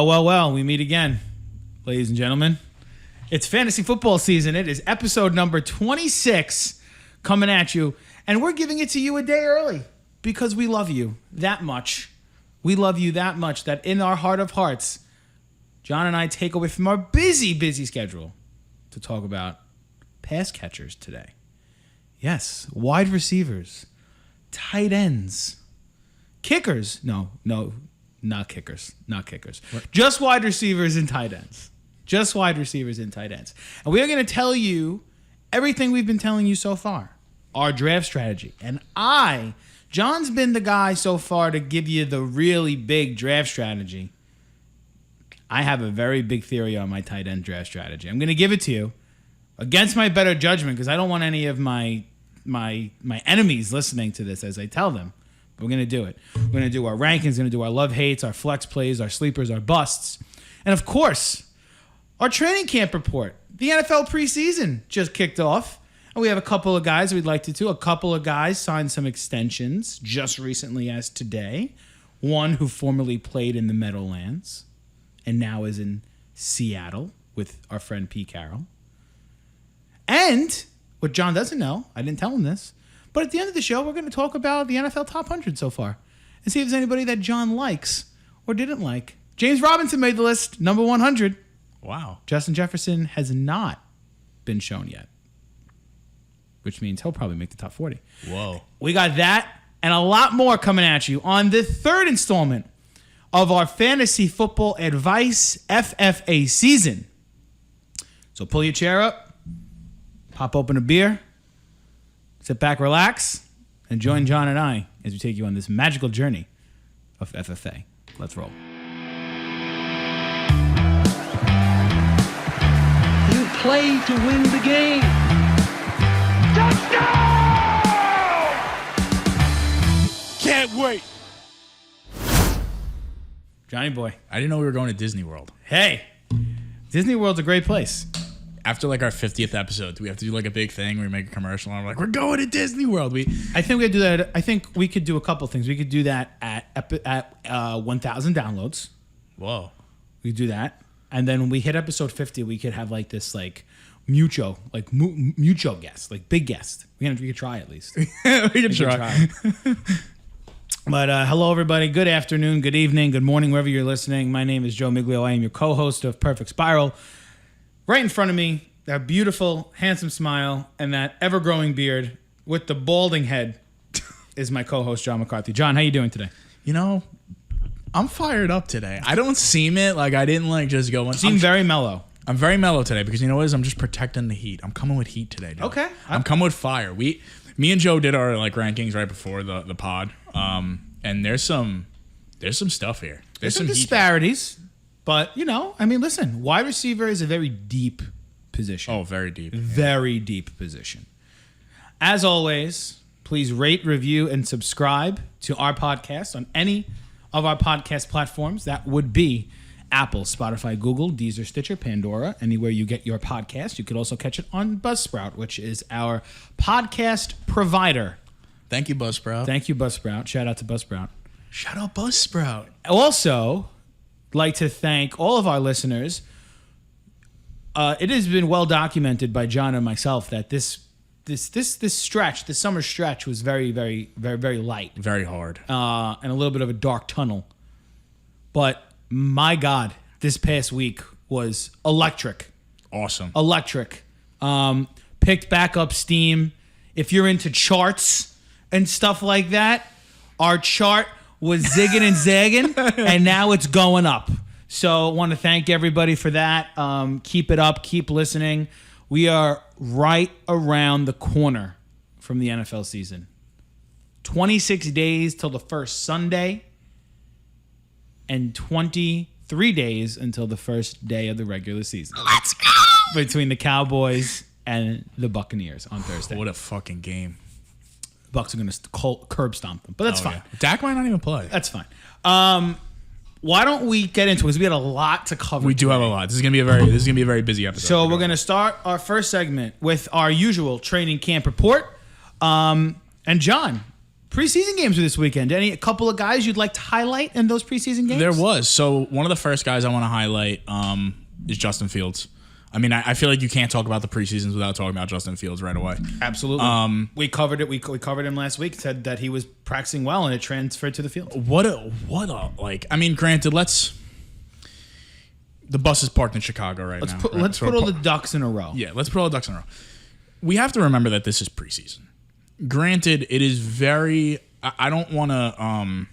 Well, we meet again, ladies and gentlemen. It's fantasy football season. It is episode number 26 coming at you, and we're giving it to you a day early because we love you that much. We love you that much that in our heart of hearts, John and I take away from our busy schedule to talk about pass catchers today. Yes, wide receivers, tight ends, kickers. No, not kickers. What? Just wide receivers and tight ends. Just wide receivers and tight ends. And we are going to tell you everything we've been telling you so far, our draft strategy. And John's been the guy so far to give you the really big draft strategy. I have a very big theory on my tight end draft strategy. I'm going to give it to you against my better judgment because I don't want any of my enemies listening to this as I tell them. But we're going to do it. We're going to do our rankings, we're going to do our love-hates, our flex plays, our sleepers, our busts. And, of course, our training camp report. The NFL preseason just kicked off. And we have a couple of guys we'd like to do. A couple of guys signed some extensions just recently as today. One who formerly played in the Meadowlands and now is in Seattle with our friend Pete Carroll. And what John doesn't know, I didn't tell him this, but at the end of the show, we're going to talk about the NFL Top 100 so far and see if there's anybody that John likes or didn't like. James Robinson made the list, number 100. Wow. Justin Jefferson has not been shown yet, which means he'll probably make the top 40. Whoa. We got that and a lot more coming at you on the third installment of our Fantasy Football Advice FFA season. So pull your chair up, pop open a beer, sit back, relax, and join John and I as we take you on this magical journey of FFA. Let's roll. You play to win the game. Touchdown! Can't wait. Johnny boy. I didn't know we were going to Disney World. Hey, Disney World's a great place. After like our 50th episode, do we have to do like a big thing where we make a commercial and we're like, we're going to Disney World? I think we could do that. I think we could do a couple things. We could do that at 1,000 downloads. Whoa. We could do that. And then when we hit episode 50, we could have like this like mucho guest, like big guest. We could try at least. we could try. But hello, everybody. Good afternoon, good evening, good morning, wherever you're listening. My name is Joe Miglio. I am your co-host of Perfect Spiral. Right in front of me, that beautiful, handsome smile and that ever-growing beard with the balding head is my co-host, John McCarthy. John, how you doing today? You know, I'm fired up today. I don't seem it. Like, I didn't, like, just go... Seem very mellow. I'm very mellow today because, you know what it is? I'm just protecting the heat. I'm coming with heat today, Joe. Okay. I'm coming with fire. Me and Joe did our, like, rankings right before the pod. And there's some stuff here. There's some disparities. But, you know, I mean, listen, wide receiver is a very deep position. Oh, very deep. Very deep position. As always, please rate, review, and subscribe to our podcast on any of our podcast platforms. That would be Apple, Spotify, Google, Deezer, Stitcher, Pandora, anywhere you get your podcast. You could also catch it on Buzzsprout, which is our podcast provider. Thank you, Buzzsprout. Thank you, Buzzsprout. Shout out to Buzzsprout. Shout out Buzzsprout. Also, like to thank all of our listeners. It has been well documented by John and myself that this summer stretch was very, very, very, very light. Very hard. And a little bit of a dark tunnel. But my God, this past week was electric. Awesome. Electric. Picked back up steam. If you're into charts and stuff like that, our chart was zigging and zagging, and now it's going up. So I want to thank everybody for that. Keep it up. Keep listening. We are right around the corner from the NFL season. 26 days till the first Sunday and 23 days until the first day of the regular season. Let's go! Between the Cowboys and the Buccaneers on Thursday. What a fucking game. Bucs are going to curb stomp them, but that's fine. Yeah. Dak might not even play. That's fine. Why don't we get into it? Because we had a lot to cover. We do have a lot. This is gonna be a very busy episode. So we're gonna start our first segment with our usual training camp report. And John, Preseason games were this weekend. A couple of guys you'd like to highlight in those preseason games? There was. So one of the first guys I want to highlight is Justin Fields. I mean, I feel like you can't talk about the preseasons without talking about Justin Fields right away. Absolutely. We covered it. We covered him last week. Said that he was practicing well and it transferred to the field. I mean, granted, the bus is parked in Chicago right now. Let's put all the ducks in a row. Yeah, let's put all the ducks in a row. We have to remember that this is preseason. Granted, it is very. I don't want to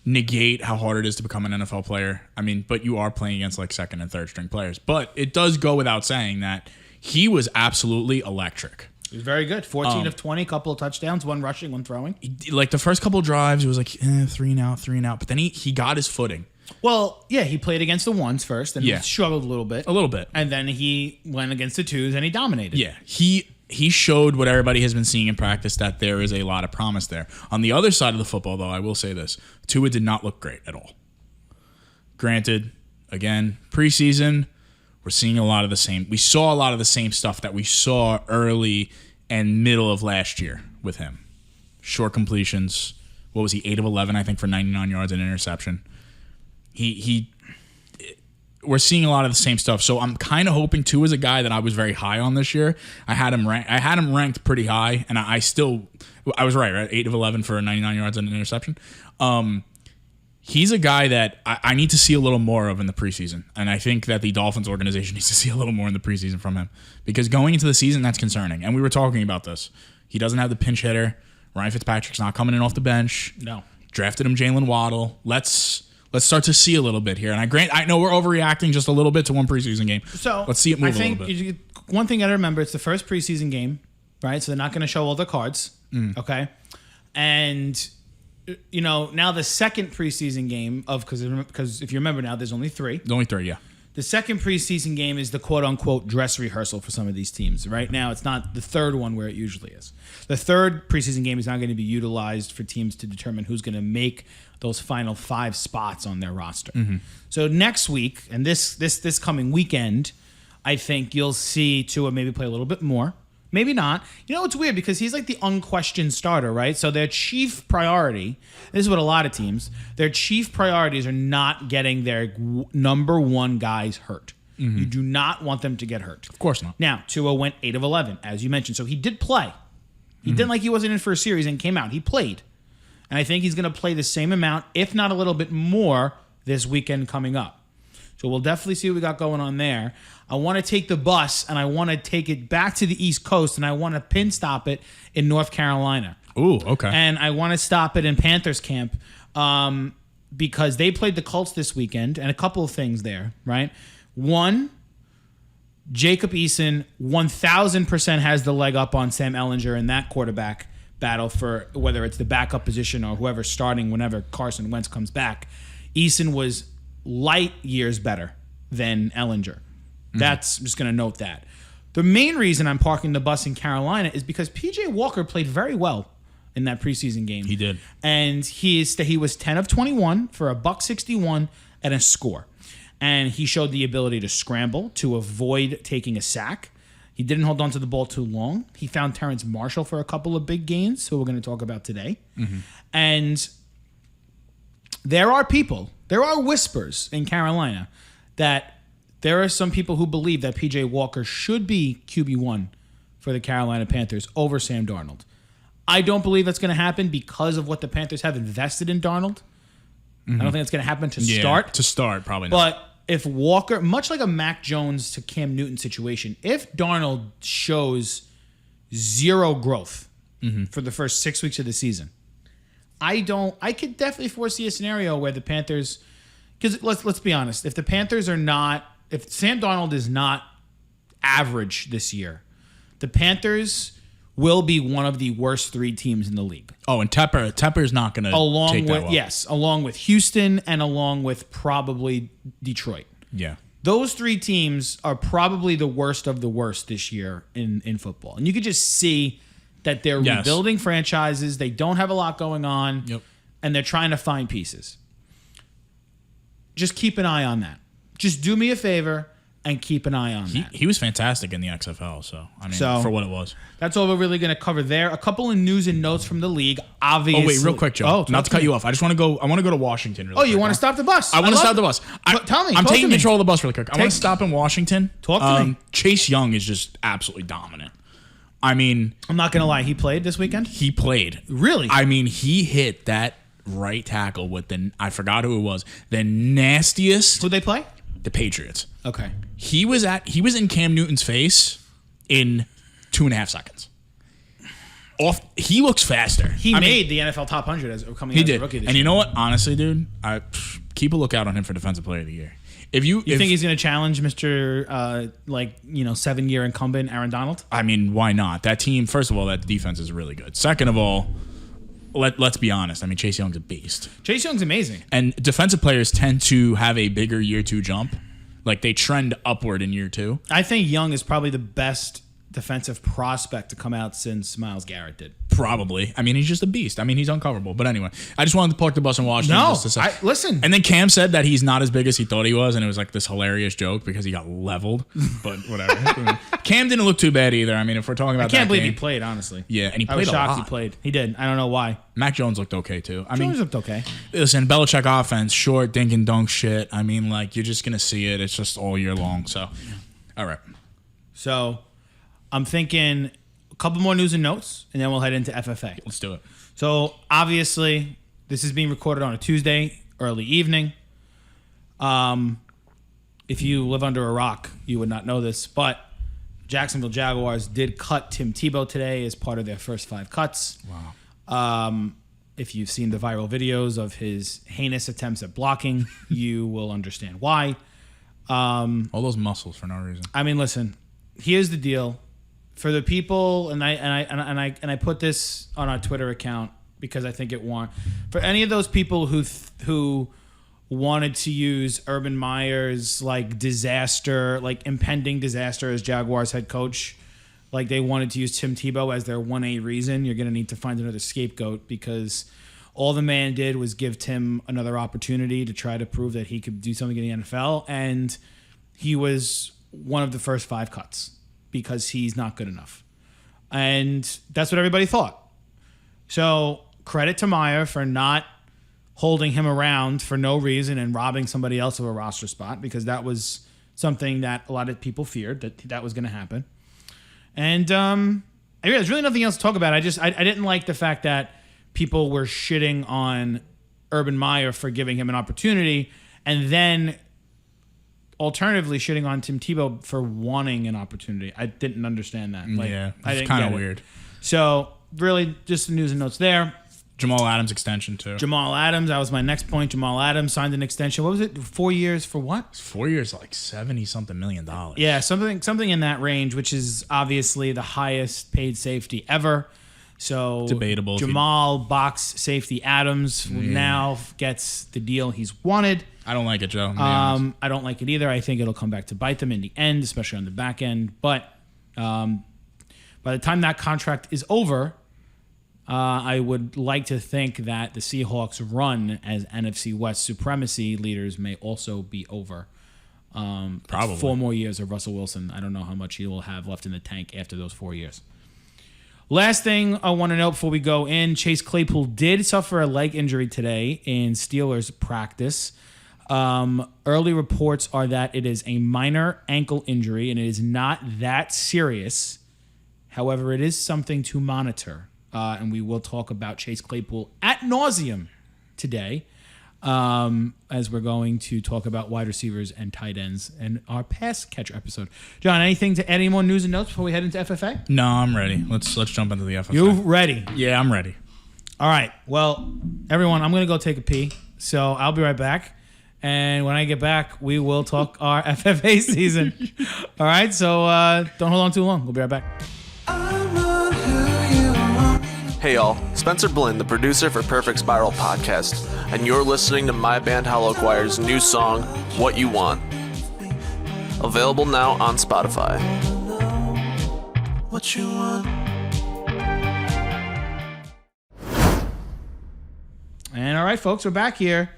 negate how hard it is to become an NFL player. I mean, but you are playing against like second and third string players. But it does go without saying that he was absolutely electric. He was very good. 14 of 20, couple of touchdowns, one rushing, one throwing. Like the first couple of drives, it was like 3 and out. But then he got his footing. Well, yeah, he played against the ones first and he struggled a little bit. And then he went against the twos and he dominated. Yeah, he showed what everybody has been seeing in practice, that there is a lot of promise there. On the other side of the football, though, I will say this. Tua did not look great at all. Granted, again, preseason, we're seeing a lot of the same. We saw a lot of the same stuff that we saw early and middle of last year with him. Short completions. What was he, 8 of 11, I think, for 99 yards and an interception. We're seeing a lot of the same stuff. So I'm kind of hoping Tua is a guy that I was very high on this year. I had him ranked pretty high, and I was right? 8 of 11 for 99 yards and an interception. He's a guy that I need to see a little more of in the preseason, and I think that the Dolphins organization needs to see a little more in the preseason from him, because going into the season, that's concerning. And we were talking about this. He doesn't have the pinch hitter. Ryan Fitzpatrick's not coming in off the bench. No. Drafted him Jalen Waddle. Let's start to see a little bit here. And I know we're overreacting just a little bit to one preseason game. So let's see it move a little bit. One thing I gotta remember, it's the first preseason game, right? So they're not going to show all their cards, okay? And now the second preseason game because if you remember now, there's only 3. There's only 3, yeah. The second preseason game is the quote-unquote dress rehearsal for some of these teams. Right now, it's not the third one where it usually is. The third preseason game is not going to be utilized for teams to determine who's going to make those final 5 spots on their roster. Mm-hmm. So next week, and this coming weekend, I think you'll see Tua maybe play a little bit more. Maybe not. It's weird because he's like the unquestioned starter, right? So their chief priority, this is what a lot of teams, their chief priorities are not getting their number one guys hurt. Mm-hmm. You do not want them to get hurt. Of course not. Now, Tua went 8 of 11, as you mentioned. So he did play. He didn't like he wasn't in for a series and came out. He played. And I think he's going to play the same amount, if not a little bit more, this weekend coming up. So we'll definitely see what we got going on there. I want to take the bus, and I want to take it back to the East Coast, and I want to pin stop it in North Carolina. Ooh, okay. And I want to stop it in Panthers camp because they played the Colts this weekend, and a couple of things there, right? One, Jacob Eason 1,000% has the leg up on Sam Ehlinger in that quarterback battle for whether it's the backup position or whoever's starting whenever Carson Wentz comes back. Eason was light years better than Ehlinger. That's I'm just going to note that. The main reason I'm parking the bus in Carolina is because P.J. Walker played very well in that preseason game. He did. And he was 10 of 21 for $161 and a score. And he showed the ability to scramble, to avoid taking a sack. He didn't hold on to the ball too long. He found Terrence Marshall for a couple of big gains, who we're going to talk about today. Mm-hmm. And there are whispers in Carolina that there are some people who believe that P.J. Walker should be QB1 for the Carolina Panthers over Sam Darnold. I don't believe that's going to happen because of what the Panthers have invested in Darnold. Mm-hmm. I don't think that's going to happen to start. To start, probably not. But if Walker, much like a Mac Jones to Cam Newton situation, if Darnold shows zero growth for the first 6 weeks of the season, I could definitely foresee a scenario where the Panthers, because let's be honest, if Sam Darnold is not average this year, the Panthers will be one of the worst 3 teams in the league. Oh, and Tepper's not going to take that well. Yes, along with Houston and along with probably Detroit. Yeah. Those 3 teams are probably the worst of the worst this year in football. And you could just see that they're rebuilding franchises. They don't have a lot going on. Yep. And they're trying to find pieces. Just keep an eye on that. Just do me a favor. and keep an eye on that. He was fantastic in the XFL, so I mean, So- for what it was. That's all we're really going to cover there. A couple of news and notes from the league. Obviously. Oh wait, real quick, Joe. Not to cut you off. off. I just want to go. I want to go to Washington. Really Oh, you quick, want to huh? stop the bus? I want to love stop it. the bus. Tell me. I'm talk taking to me. control of the bus really quick. I want to stop in Washington. Talk to me. Chase Young is just absolutely dominant. I mean, I'm not going to lie. He played this weekend? he played. Really? I mean, he hit that right tackle with I forgot who it was. The nastiest. Who'd they play? The Patriots. Okay. He was in Cam Newton's face in 2.5 seconds. He looks faster. He made the NFL top 100 as coming He as did. a rookie this And year. you know what? Honestly, dude, keep a lookout on him for Defensive Player of the Year. You think he's going to challenge Mr. 7-year incumbent Aaron Donald? I mean, why not? That team, first of all, that defense is really good. Second of all, let's be honest. I mean, Chase Young's a beast. Chase Young's amazing. And defensive players tend to have a bigger year 2 jump. Like, they trend upward in year 2. I think Young is probably the best defensive prospect to come out since Myles Garrett did. Probably. I mean, he's just a beast. I mean, he's uncoverable. But anyway, I just wanted to park the bus in Washington. No, just to say. listen. And then Cam said that he's not as big as he thought he was, and it was like this hilarious joke because he got leveled. But whatever. Cam didn't look too bad either. I mean, if we're talking about I can't that believe game, he played, honestly. Yeah, and he I was played a shocked lot. he played. He did. I don't know why. Mac Jones looked okay too. I Jones mean, looked okay. listen, Belichick offense, short dink and dunk shit. I mean, like, you're just gonna see it. It's just all year long. So, all right. So, I'm thinking a couple more news and notes, and then we'll head into FFA. Let's do it. So, obviously, this is being recorded on a Tuesday, early evening. If you live under a rock, you would not know this, but Jacksonville Jaguars did cut Tim Tebow today as part of their first 5 cuts. Wow. If you've seen the viral videos of his heinous attempts at blocking, you will understand why. All those muscles for no reason. I mean, listen. Here's the deal. For the people, and I put this on our Twitter account because I think it warrants. For any of those people who wanted to use Urban Meyer's impending disaster as Jaguars head coach, like they wanted to use Tim Tebow as their 1A reason, you're going to need to find another scapegoat because all the man did was give Tim another opportunity to try to prove that he could do something in the NFL, and he was one of the first 5 cuts because he's not good enough. And that's what everybody thought. So credit to Meyer for not holding him around for no reason and robbing somebody else of a roster spot, because that was something that a lot of people feared that was going to happen. And there's really nothing else to talk about. I didn't like the fact that people were shitting on Urban Meyer for giving him an opportunity, and then alternatively shitting on Tim Tebow for wanting an opportunity. I didn't understand that. It's kind of weird. So really just the news and notes there. Jamal Adams extension too. Jamal Adams, that was my next point. Jamal Adams signed an extension. What was it? 4 years for what? 4 years, like $70-something million. Yeah, something in that range, which is obviously the highest paid safety ever. So debatable. Jamal box safety Adams now gets the deal he's wanted. I don't like it, Joe. I don't like it either. I think it'll come back to bite them in the end, especially on the back end. But by the time that contract is over, I would like to think that the Seahawks' run as NFC West supremacy leaders may also be over. Probably 4 more years of Russell Wilson. I don't know how much he will have left in the tank after those 4 years. Last thing I want to note before we go in, Chase Claypool did suffer a leg injury today in Steelers practice. Early reports are that it is a minor ankle injury and it is not that serious. However, it is something to monitor. And we will talk about Chase Claypool ad nauseum today as we're going to talk about wide receivers and tight ends in our pass catcher episode. John, anything to add, any more news and notes before we head into FFA? No, I'm ready. Let's jump into the FFA. You ready? Yeah, I'm ready. All right. Well, everyone, I'm going to go take a pee. So I'll be right back. And when I get back, we will talk our FFA season. All right. So don't hold on too long. We'll be right back. Hey y'all, Spencer Blinn, the producer for Perfect Spiral Podcast, and you're listening to my band Hollow Choir's new song, What You Want. Available now on Spotify. What you want. And all right, folks, we're back here.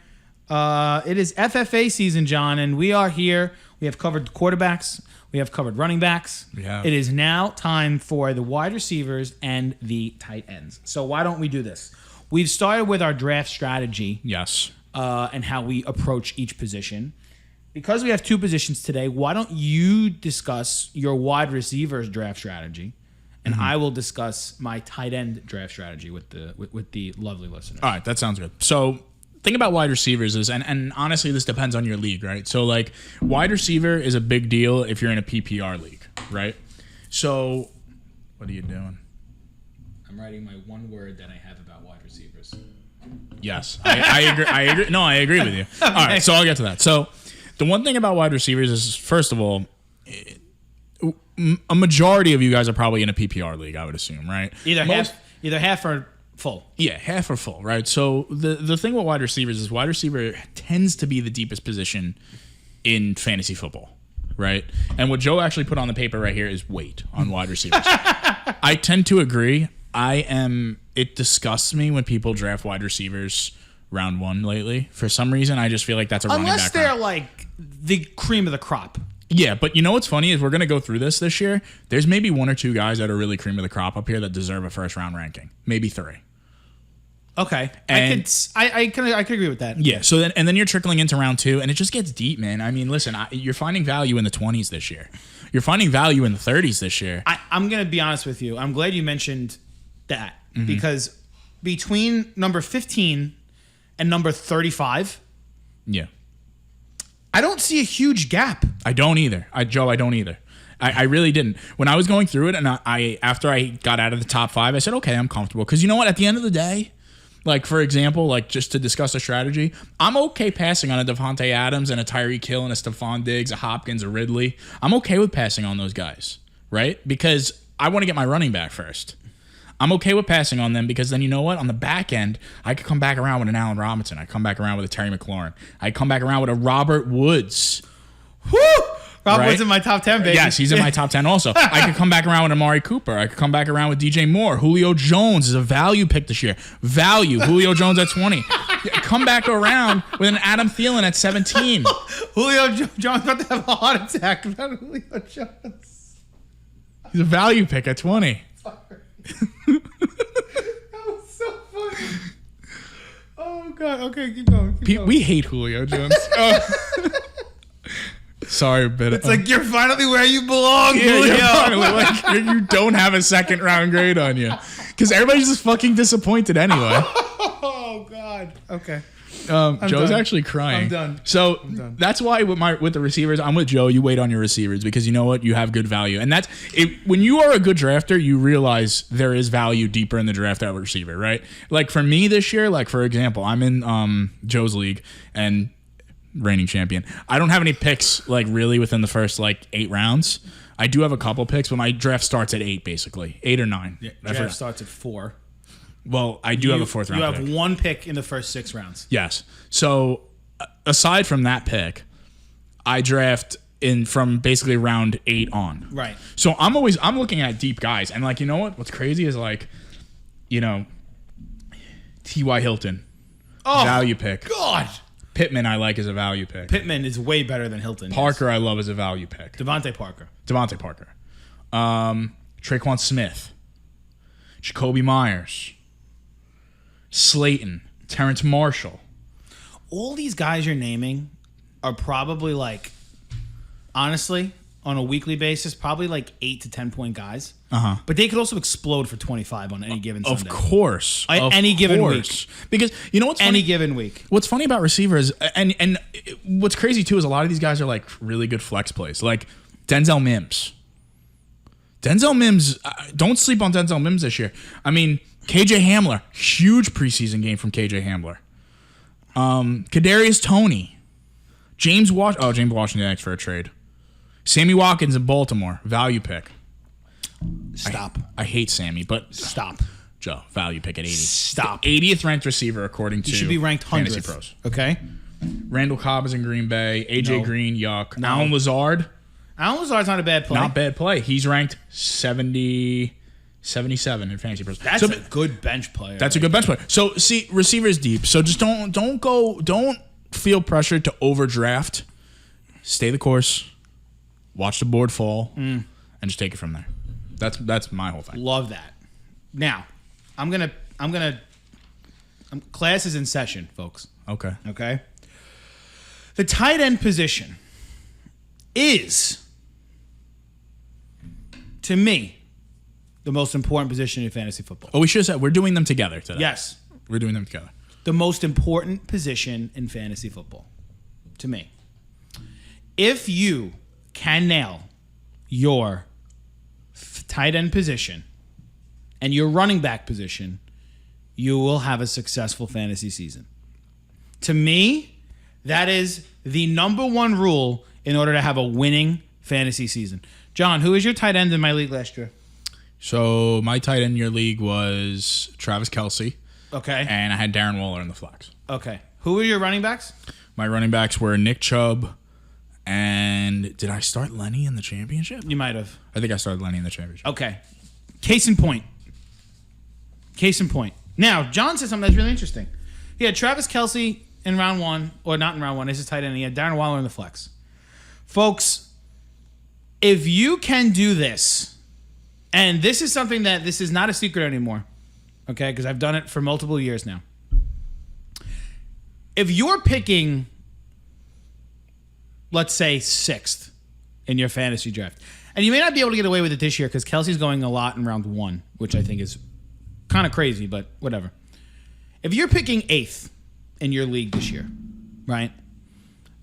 It is FFA season, John, and we are here. We We have covered quarterbacks. We have covered running backs. Yeah. It is now time for the wide receivers and the tight ends. So why don't we do this? We've started with our draft strategy. Yes. And how we approach each position. Because we have two positions today, why don't you discuss your wide receivers draft strategy, and I will discuss my tight end draft strategy with the lovely listeners. All right, that sounds good. So, thing about wide receivers is, and honestly, this depends on your league, right? So, like, wide receiver is a big deal if you're in a PPR league, right? So, what are you doing? I'm writing my one word that I have about wide receivers. Yes, I agree. I agree. No, I agree with you. All right, so I'll get to that. So, the one thing about wide receivers is, first of all, a majority of you guys are probably in a PPR league, I would assume, right? Either half or full. Yeah, half or full, right? So the thing with wide receivers is wide receiver tends to be the deepest position in fantasy football, right? And what Joe actually put on the paper right here is weight on wide receivers. I tend to agree. It disgusts me when people draft wide receivers round 1 lately. For some reason, I just feel like that's a running back. Unless they're like the cream of the crop. Yeah, but you know what's funny is we're going to go through this year. There's maybe 1 or 2 guys that are really cream of the crop up here that deserve a first round ranking. Maybe 3. Okay, And- I could agree with that. Yeah. So then you're trickling into round 2, and it just gets deep, man. I mean, listen, you're finding value in the 20s this year. You're finding value in the 30s this year. I'm gonna be honest with you. I'm glad you mentioned that because between number 15 and number 35, Yeah. I don't see a huge gap. I don't either. Joe, I don't either. I really didn't. When I was going through it, and after I got out of the top 5, I said, okay, I'm comfortable. Because you know what? At the end of the day, like, for example, like, just to discuss a strategy, I'm okay passing on a Devonte Adams and a Tyreek Hill and a Stephon Diggs, a Hopkins, a Ridley. I'm okay with passing on those guys, right? Because I want to get my running back first. I'm okay with passing on them because then you know what? On the back end, I could come back around with an Allen Robinson. I come back around with a Terry McLaurin. I come back around with a Robert Woods. Woo! Robert Right? Woods in my top 10, baby. Yes, he's in my top 10 also. I could come back around with Amari Cooper. I could come back around with DJ Moore. Julio Jones is a value pick this year. Value. Julio Jones at 20. Come back around with an Adam Thielen at 17. Julio Jones about to have a heart attack about Julio Jones. He's a value pick at 20. That was so funny. Oh, God. Okay, keep going. We hate Julio Jones. Sorry, but It's like you're finally where you belong, yeah, Julio. you're finally, like, you don't have a second round grade on you because everybody's just fucking disappointed anyway. Oh, God. Okay. Joe's done. actually crying. I'm done. So that's why with the receivers, I'm with Joe. You wait on your receivers because you know what, you have good value, and that's it. When you are a good drafter, you realize there is value deeper in the draft at receiver, right? Like for me this year, like for example, I'm in Joe's league and reigning champion. I don't have any picks like really within the first like 8 rounds. I do have a couple picks, but my draft starts at 8 basically, 8 or 9. Yeah, I forgot. draft starts at 4. Well, I do have a 4th round. You have pick. 1 pick in the first 6 rounds. Yes. So aside from that pick, I draft in from basically round 8 on. Right. So I'm looking at deep guys, and like you know what's crazy is like, you know, T.Y. Hilton, value pick. God. Pittman I like as a value pick. Pittman is way better than Hilton. Parker I love as a value pick. Devontae Parker. Devontae Parker. Traquan Smith. Jacoby Myers. Slayton. Terrence Marshall. All these guys you're naming are probably like, honestly, on a weekly basis, probably like 8 to 10 point guys. Uh-huh. But they could also explode for 25 on any given Sunday. Of course. Any given week. Because you know what's funny? Any given week. What's funny about receivers, and what's crazy too, is a lot of these guys are like really good flex plays. Like Denzel Mims. Don't sleep on Denzel Mims this year. I mean, KJ Hamler, huge preseason game from KJ Hamler. Kadarius Toney. James Washington asked for a trade. Sammy Watkins in Baltimore, value pick. Stop. I hate Sammy, but Stop. Joe, value pick at 80. Stop. The 80th ranked receiver according to You should be ranked 100th. Fantasy Pros. Okay? Randall Cobb is in Green Bay. AJ No. Green, yuck. No. Alan Lazard, Alan Lazard's not a bad play. not bad play. He's ranked 77 in Fantasy Pros. That's a good bench player. That's a good bench player. So see, receivers deep. So just don't feel pressured to overdraft. Stay the course. watch the board fall, and just take it from there. That's my whole thing. Love that. Now, class is in session, folks. Okay. Okay. The tight end position is, to me, the most important position in fantasy football. Oh, we should have said we're doing them together today. Yes. We're doing them together. The most important position in fantasy football, to me. If you can nail your tight end position and your running back position, you will have a successful fantasy season. To me, that is the number one rule in order to have a winning fantasy season. John, who was your tight end in my league last year? So my tight end in your league was Travis Kelsey. Okay. And I had Darren Waller in the flex. Okay. Who were your running backs? My running backs were Nick Chubb. And did I start Lenny in the championship? You might have. I think I started Lenny in the championship. Okay. Case in point. Now, John said something that's really interesting. He had Travis Kelsey in round one, or not in round one, as his tight end. He had Darren Waller in the flex. Folks, if you can do this, and this is something that this is not a secret anymore, okay, because I've done it for multiple years now. If you're picking, let's say, 6th in your fantasy draft, and you may not be able to get away with it this year because Kelsey's going a lot in round 1, which I think is kind of crazy, but whatever. If you're picking 8th in your league this year, right?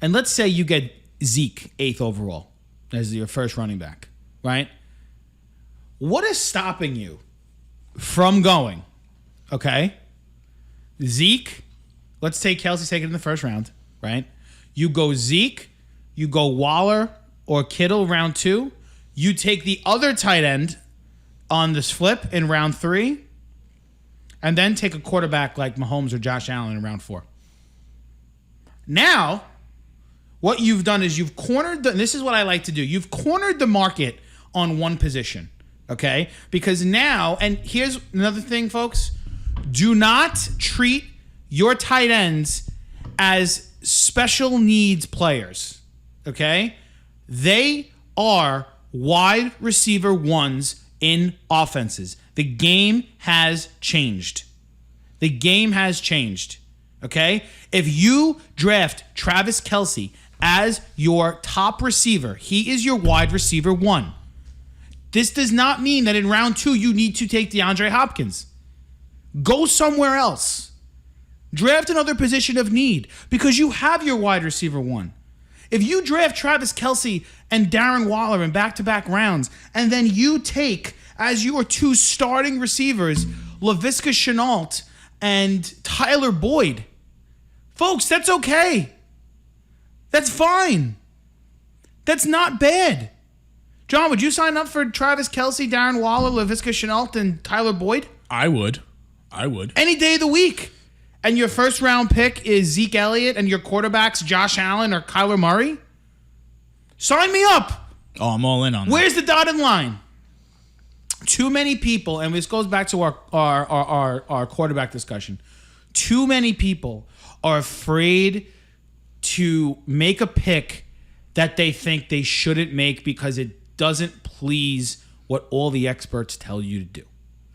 And let's say you get Zeke 8th overall as your first running back, right? What is stopping you from going, okay? Zeke, let's take Kelsey taken in the first round, right? You go Zeke, you go Waller or Kittle round 2. You take the other tight end on this flip in round 3, and then take a quarterback like Mahomes or Josh Allen in round 4. Now, what you've done is you've cornered this is what I like to do. You've cornered the market on one position, okay? Because now, and here's another thing, folks. Do not treat your tight ends as special needs players, okay? They are wide receiver ones in offenses. The game has changed. Okay? If you draft Travis Kelsey as your top receiver, he is your wide receiver 1. This does not mean that in round 2 you need to take DeAndre Hopkins. Go somewhere else. Draft another position of need because you have your wide receiver 1. If you draft Travis Kelsey and Darren Waller in back-to-back rounds, and then you take as your 2 starting receivers, Laviska Shenault and Tyler Boyd, folks, that's okay. That's fine. That's not bad. John, would you sign up for Travis Kelsey, Darren Waller, Laviska Shenault, and Tyler Boyd? I would. Any day of the week. And your first round pick is Zeke Elliott, and your quarterbacks Josh Allen or Kyler Murray? Sign me up. Oh, I'm all in on that. Where's the dotted line? Too many people, and this goes back to our quarterback discussion. Too many people are afraid to make a pick that they think they shouldn't make because it doesn't please what all the experts tell you to do.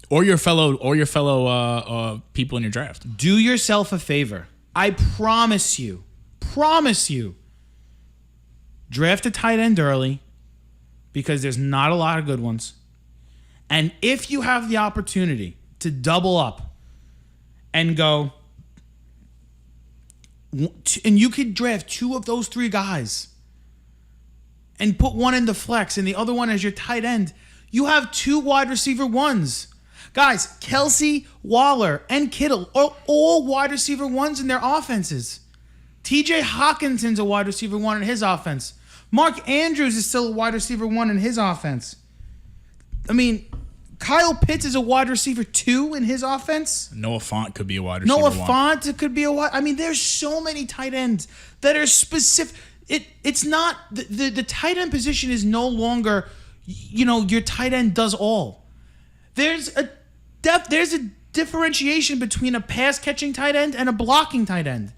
Or your fellow people in your draft. Do yourself a favor. I promise you. Draft a tight end early because there's not a lot of good ones. And if you have the opportunity to double up and go, and you could draft 2 of those 3 guys and put one in the flex and the other one as your tight end, you have 2 wide receiver 1s. Guys, Kelsey, Waller, and Kittle are all wide receiver 1s in their offenses. TJ Hawkinson's a wide receiver 1 in his offense. Mark Andrews is still a wide receiver 1 in his offense. I mean, Kyle Pitts is a wide receiver 2 in his offense. Noah Fant could be a wide receiver 1. Noah Fant could be a wide. I mean, there's so many tight ends that are specific. It's not the tight end position is no longer, your tight end does all. There's a differentiation between a pass catching tight end and a blocking tight end.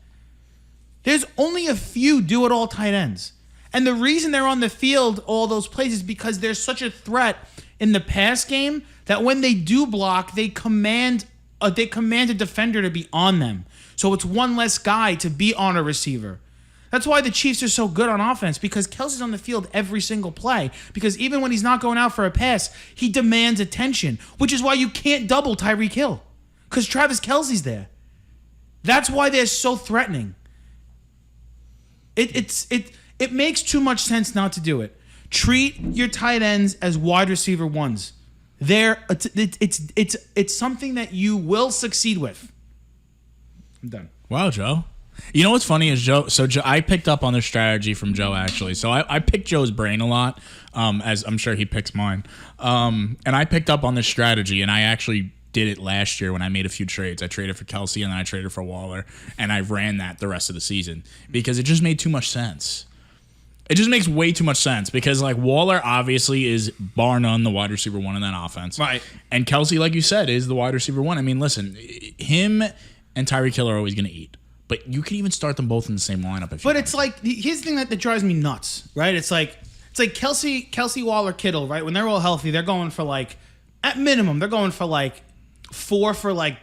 There's only a few do-it-all tight ends. And the reason they're on the field all those plays is because they're such a threat in the pass game that when they do block, they command a defender to be on them. So it's one less guy to be on a receiver. That's why the Chiefs are so good on offense, because Kelsey's on the field every single play. Because even when he's not going out for a pass, he demands attention, which is why you can't double Tyreek Hill, because Travis Kelsey's there. That's why they're so threatening. It makes too much sense not to do it. Treat your tight ends as wide receiver ones. It's something that you will succeed with. I'm done. Wow, Joe. You know what's funny is Joe. So Joe, I picked up on this strategy from Joe actually. So I picked Joe's brain a lot, as I'm sure he picks mine. And I picked up on this strategy, and I actually did it last year when I made a few trades. I traded for Kelsey and then I traded for Waller, and I ran that the rest of the season because it just made too much sense. It just makes way too much sense because, like, Waller obviously is bar none the wide receiver one in that offense. Right. And Kelsey, like you said, is the wide receiver one. I mean, listen, him and Tyreek Hill are always going to eat. But you could even start them both in the same lineup if you But it's like, here's the thing that drives me nuts, right? It's like Kelsey, Waller, Kittle, right? When they're all healthy, they're going for like, at minimum, they're going for like 4 for like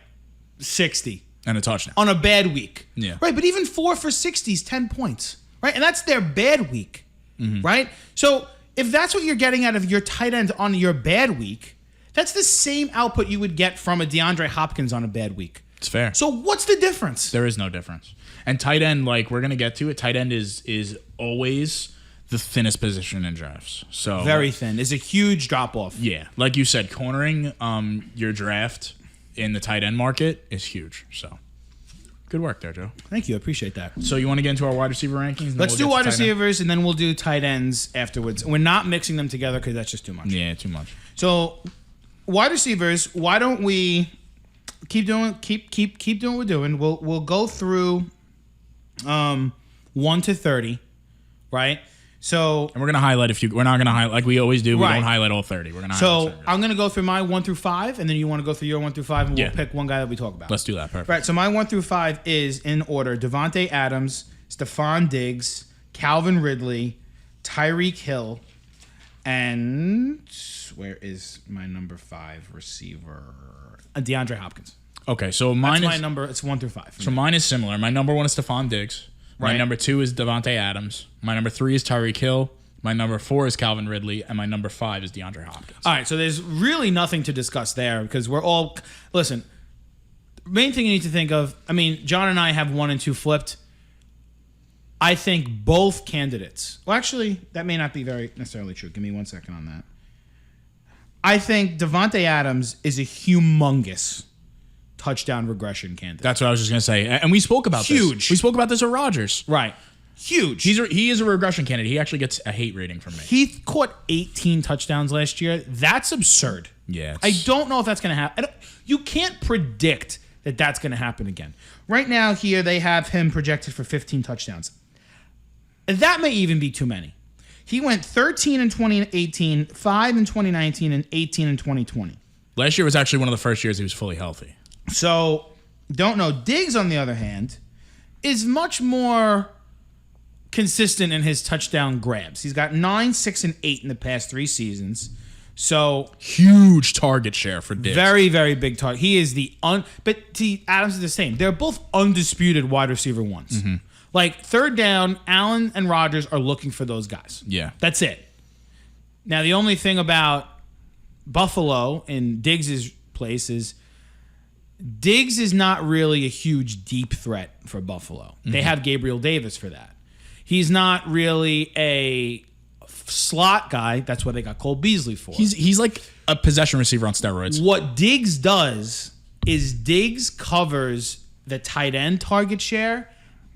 60. And a touchdown. On a bad week. Yeah. Right, but even 4 for 60 is 10 points, right? And that's their bad week, right? So if that's what you're getting out of your tight end on your bad week, that's the same output you would get from a DeAndre Hopkins on a bad week. It's fair. So what's the difference? There is no difference. And tight end, like we're gonna get to it, tight end is always the thinnest position in drafts. So very thin. Is a huge drop off. Yeah, like you said, cornering your draft in the tight end market is huge. So good work there, Joe. Thank you. I appreciate that. So you want to get into our wide receiver rankings? And Let's do wide receivers, and then we'll do tight ends afterwards. We're not mixing them together because that's just too much. Yeah, too much. So wide receivers, why don't we keep doing what we're doing? We'll go through 1 to 30, right? So and we're gonna highlight a few. We're not gonna highlight like we always do. We Right. don't highlight all 30. We're gonna. So highlight I'm gonna go through my 1 through 5, and then you want to go through your 1 through 5, and we'll Yeah. pick one guy that we talk about. Let's do that. Perfect. Right. So my 1 through 5 is in order: Devonte Adams, Stephon Diggs, Calvin Ridley, Tyreek Hill, and where is my number 5 receiver? DeAndre Hopkins. Okay, so mine That's is my number. It's 1 through 5. So mine is similar. My number 1 is Stephon Diggs. My Right. number 2 is Davonte Adams. My number 3 is Tyreek Hill. My number 4 is Calvin Ridley, and my number 5 is DeAndre Hopkins. All right, so there's really nothing to discuss there because we're all listen. Main thing you need to think of. I mean, John and I have 1 and 2 flipped. I think both candidates. Well, actually, that may not be very necessarily true. Give me 1 second on that. I think Davonte Adams is a humongous touchdown regression candidate. That's what I was just gonna say, and we spoke about Huge. this. We spoke about this with Rodgers. Right. Huge. He is a regression candidate. He actually gets a hate rating from me. He caught 18 touchdowns last year. That's absurd. Yeah, I don't know if that's going to happen. You can't predict that that's going to happen again. Right now, here they have him projected for 15 touchdowns. That may even be too many. He went 13 in 2018, 5 in 2019, and 18 in 2020. Last year was actually one of the first years he was fully healthy. So, don't know. Diggs, on the other hand, is much more consistent in his touchdown grabs. He's got 9, 6, and 8 in the past 3 seasons. So Huge target share for Diggs. very, very big target. He is but Adams is the same. They're both undisputed wide receiver ones. Mm-hmm. Like third down, Allen and Rodgers are looking for those guys. Yeah. That's it. Now the only thing about Buffalo in Diggs' place is Diggs is not really a huge deep threat for Buffalo. They have Gabriel Davis for that. He's not really a slot guy. That's what they got Cole Beasley for. He's like a possession receiver on steroids. What Diggs does is Diggs covers the tight end target share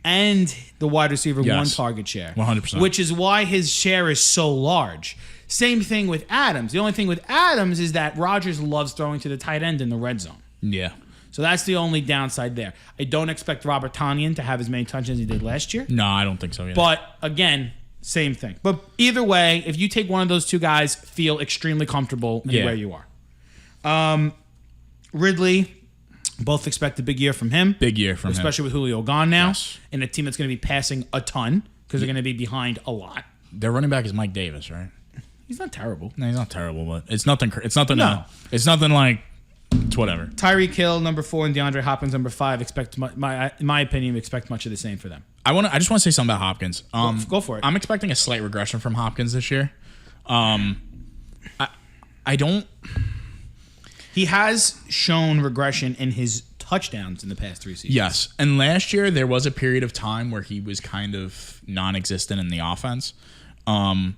and the wide receiver one target share. 100%. Which is why his share is so large. Same thing with Adams. The only thing with Adams is that Rodgers loves throwing to the tight end in the red zone. Yeah. So that's the only downside there. I don't expect Robert Tonyan to have as many touchdowns as he did last year. No, I don't think so. Yeah. But again, same thing. But either way, if you take one of those two guys, feel extremely comfortable in where you are. Ridley, both expect a big year from him. Big year from him. Especially with Julio gone now. Yes. And a team that's going to be passing a ton because they're going to be behind a lot. Their running back is Mike Davis, right? He's not terrible. No, he's not terrible, but it's nothing. It's nothing. No. It's nothing like. It's whatever. Tyreek Hill, number 4, and DeAndre Hopkins, number 5. In my opinion, expect much of the same for them. I just want to say something about Hopkins. Go for it. I'm expecting a slight regression from Hopkins this year. I don't. He has shown regression in his touchdowns in the past 3 seasons. Yes, and last year there was a period of time where he was kind of non-existent in the offense. I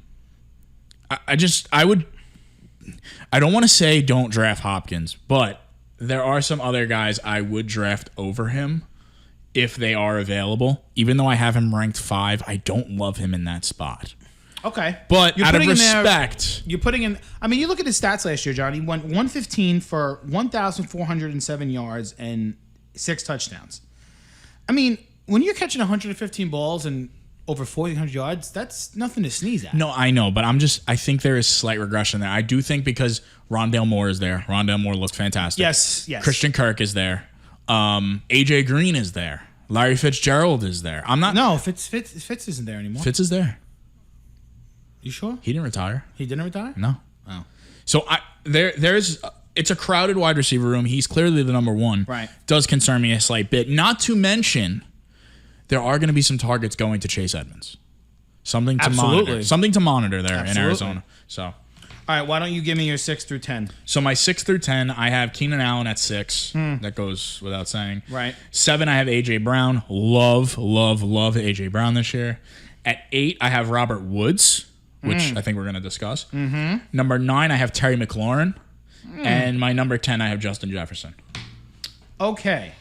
don't want to say don't draft Hopkins, but there are some other guys I would draft over him if they are available. Even though I have him ranked 5, I don't love him in that spot. Okay. But out of respect... You're putting in... I mean, you look at his stats last year, John. He went 115 for 1,407 yards and 6 touchdowns. I mean, when you're catching 115 balls and over 1,400 yards, that's nothing to sneeze at. No, I know, but I think there is slight regression there. I do think because Rondale Moore is there. Rondale Moore looks fantastic. Yes. Christian Kirk is there. AJ Green is there. Larry Fitzgerald is there. No, Fitz isn't there anymore. Fitz is there. You sure? He didn't retire. He didn't retire? No. Oh. So it's a crowded wide receiver room. He's clearly the number 1. Right. Does concern me a slight bit. Not to mention, there are going to be some targets going to Chase Edmonds. Something to monitor. Something to monitor there in Arizona. So, all right. Why don't you give me your 6 through 10? So my 6 through 10, I have Keenan Allen at 6. That goes without saying. Right. 7, I have AJ Brown. Love AJ Brown this year. At 8, I have Robert Woods, which I think we're going to discuss. Mm-hmm. Number 9, I have Terry McLaurin. And my number 10, I have Justin Jefferson. Okay.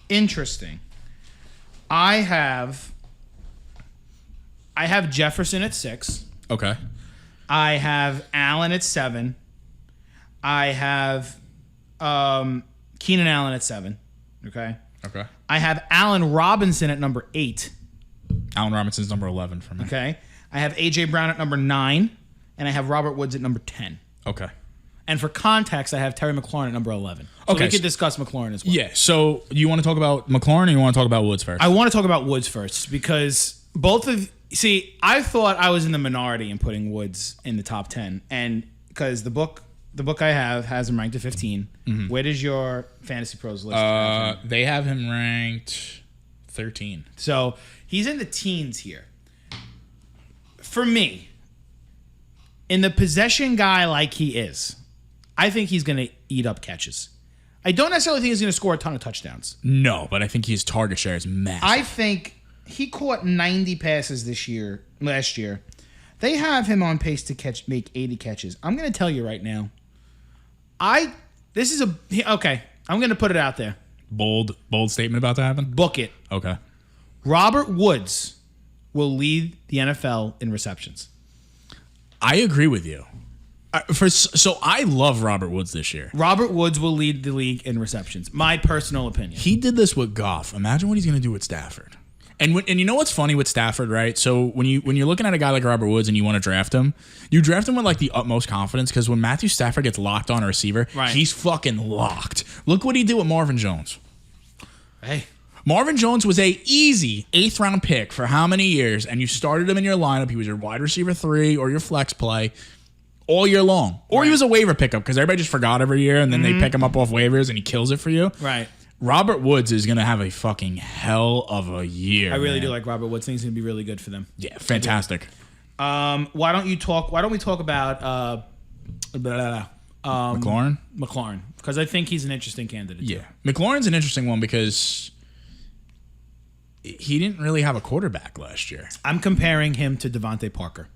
Interesting. I have Jefferson at 6. Okay. I have Allen at 7. I have Keenan Allen at 7. Okay. I have Allen Robinson at number 8. Allen Robinson's number 11 for me. Okay. I have A.J. Brown at number 9. And I have Robert Woods at number 10. Okay. And for context, I have Terry McLaurin at number 11. So we could discuss McLaurin as well. Yeah. So you want to talk about McLaurin or you want to talk about Woods first? I want to talk about Woods first because I thought I was in the minority in putting Woods in the top 10. And because the book I have has him ranked at 15. Mm-hmm. Where does your Fantasy Pros list have him? They have him ranked 13. So he's in the teens here. For me, in the possession guy like he is, I think he's going to eat up catches. I don't necessarily think he's going to score a ton of touchdowns. No, but I think his target share is massive. I think he caught 90 passes last year. They have him on pace to make 80 catches. I'm going to tell you right now. I'm going to put it out there. Bold statement about to happen? Book it. Okay. Robert Woods will lead the NFL in receptions. I agree with you. So I love Robert Woods this year. Robert Woods will lead the league in receptions. My personal opinion. He did this with Goff. Imagine what he's going to do with Stafford. And you know what's funny with Stafford, right? So when you're looking at a guy like Robert Woods and you want to draft him, you draft him with like the utmost confidence because when Matthew Stafford gets locked on a receiver, he's fucking locked. Look what he did with Marvin Jones. Hey. Marvin Jones was a easy 8th round pick for how many years, and you started him in your lineup. He was your wide receiver 3 or your flex play all year long. Or he was a waiver pickup because everybody just forgot every year, and then they pick him up off waivers, and he kills it for you. Right. Robert Woods is going to have a fucking hell of a year. I really do like Robert Woods. I think he's going to be really good for them. Yeah, fantastic. Why don't we talk about McLaurin? McLaurin, because I think he's an interesting candidate. Yeah. McLaurin's an interesting one because he didn't really have a quarterback last year. I'm comparing him to Devontae Parker.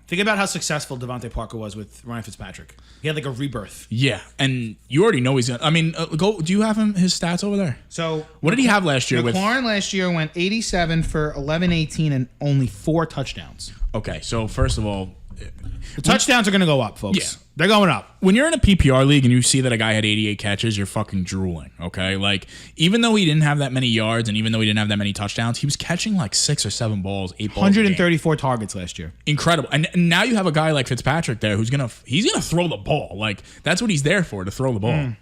Think about how successful Devontae Parker was with Ryan Fitzpatrick. He had like a rebirth. Yeah, and you already know he's gonna. I mean, do you have his stats over there? So what did he have last year? McLaurin last year went 87 for 1118 and only 4 touchdowns. Okay, so first of all, the touchdowns are going to go up, folks. Yeah. They're going up. When you're in a PPR league and you see that a guy had 88 catches, you're fucking drooling, okay? Like, even though he didn't have that many yards and even though he didn't have that many touchdowns, he was catching like 6 or 7 balls, 8 balls 134 targets last year. Incredible. And now you have a guy like Fitzpatrick there who's going to throw the ball. Like, that's what he's there for, to throw the ball.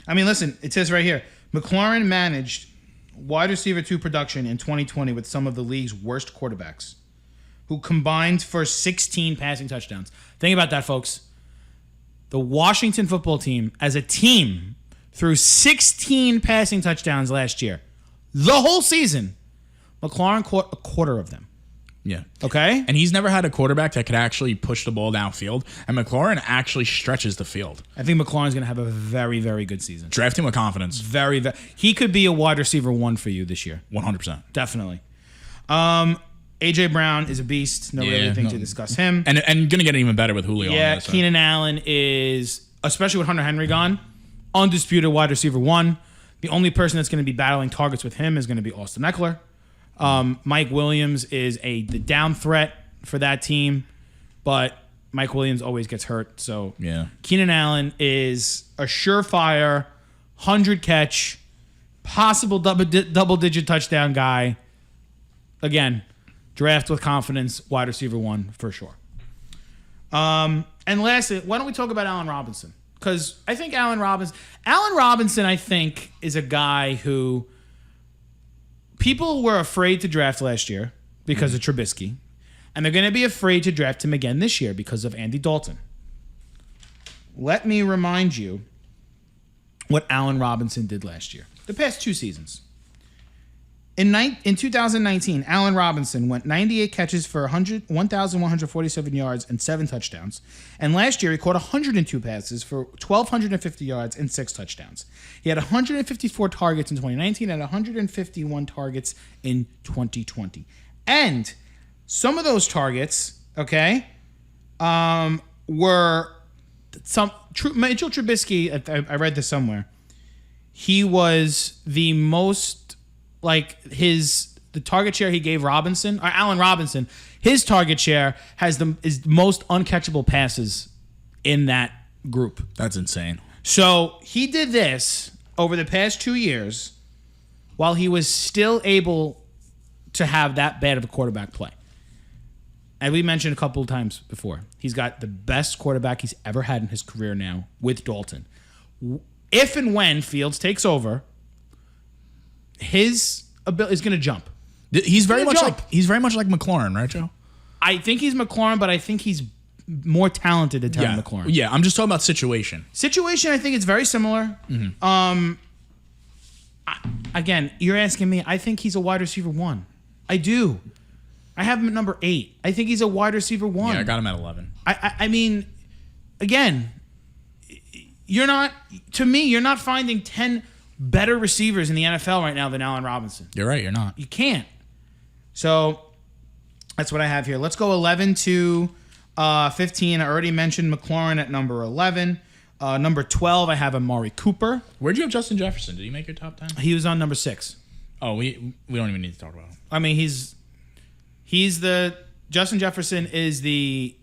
I mean, listen, it says right here, McLaurin managed wide receiver 2 production in 2020 with some of the league's worst quarterbacks. who combined for 16 passing touchdowns. Think about that, folks. The Washington football team, as a team, threw 16 passing touchdowns last year. The whole season. McLaurin caught a quarter of them. Yeah. Okay? And he's never had a quarterback that could actually push the ball downfield. And McLaurin actually stretches the field. I think McLaurin's going to have a very, very good season. Draft him with confidence. Very. He could be a wide receiver 1 for you this year. 100%. Definitely. A.J. Brown is a beast. No to discuss him. And going to get even better with Julio. Yeah, Keenan Allen is, especially with Hunter Henry gone, undisputed wide receiver 1. The only person that's going to be battling targets with him is going to be Austin Eckler. Mike Williams is the down threat for that team, but Mike Williams always gets hurt. So yeah, Keenan Allen is a surefire 100-catch, possible double-digit touchdown guy. Again, draft with confidence, wide receiver 1 for sure. And lastly, why don't we talk about Allen Robinson? Because I think Allen Robinson, I think, is a guy who people were afraid to draft last year because of Trubisky, and they're going to be afraid to draft him again this year because of Andy Dalton. Let me remind you what Allen Robinson did last year, the past 2 seasons. In 2019, Allen Robinson went 98 catches for 1,147 yards and 7 touchdowns. And last year, he caught 102 passes for 1,250 yards and 6 touchdowns. He had 154 targets in 2019 and 151 targets in 2020. And some of those targets, were Mitchell Trubisky. I read this somewhere. He was the most... the target share he gave Allen Robinson, his target share is most uncatchable passes in that group. That's insane. So he did this over the past 2 years while he was still able to have that bad of a quarterback play. And we mentioned a couple of times before, he's got the best quarterback he's ever had in his career now with Dalton. If and when Fields takes over, his ability is going to jump. He's very much like McLaurin, right, Joe? I think he's McLaurin, but I think he's more talented than Terry McLaurin. Yeah, I'm just talking about situation. Situation, I think it's very similar. Mm-hmm. Again, you're asking me. I think he's a wide receiver 1. I do. I have him at number 8. I think he's a wide receiver 1. Yeah, I got him at 11. I mean, again, you're not finding 10 better receivers in the NFL right now than Allen Robinson. You're right, you're not. You can't. So that's what I have here. Let's go 11 to 15. I already mentioned McLaurin at number 11. Number 12, I have Amari Cooper. Where'd you have Justin Jefferson? Did he make your top 10? He was on number 6. Oh, we don't even need to talk about him. I mean, Justin Jefferson is the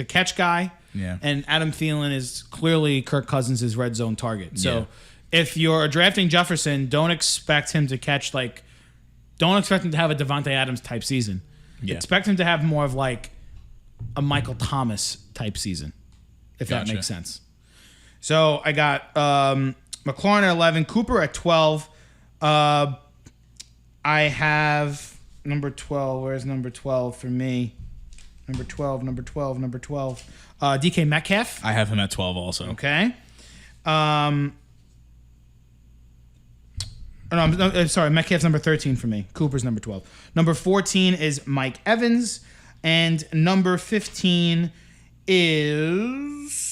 catch guy. Yeah. And Adam Thielen is clearly Kirk Cousins' red zone target. So if you're drafting Jefferson, don't expect him to have a Devonte Adams type season. Yeah. Expect him to have more of like a Michael Thomas type season, if that makes sense. So I got McLaurin at 11, Cooper at 12. I have number 12. Where's number 12 for me? Number 12. DK Metcalf. I have him at 12 also. Okay. Sorry, Metcalf's number 13 for me. Cooper's number 12. Number 14 is Mike Evans. And number 15 is...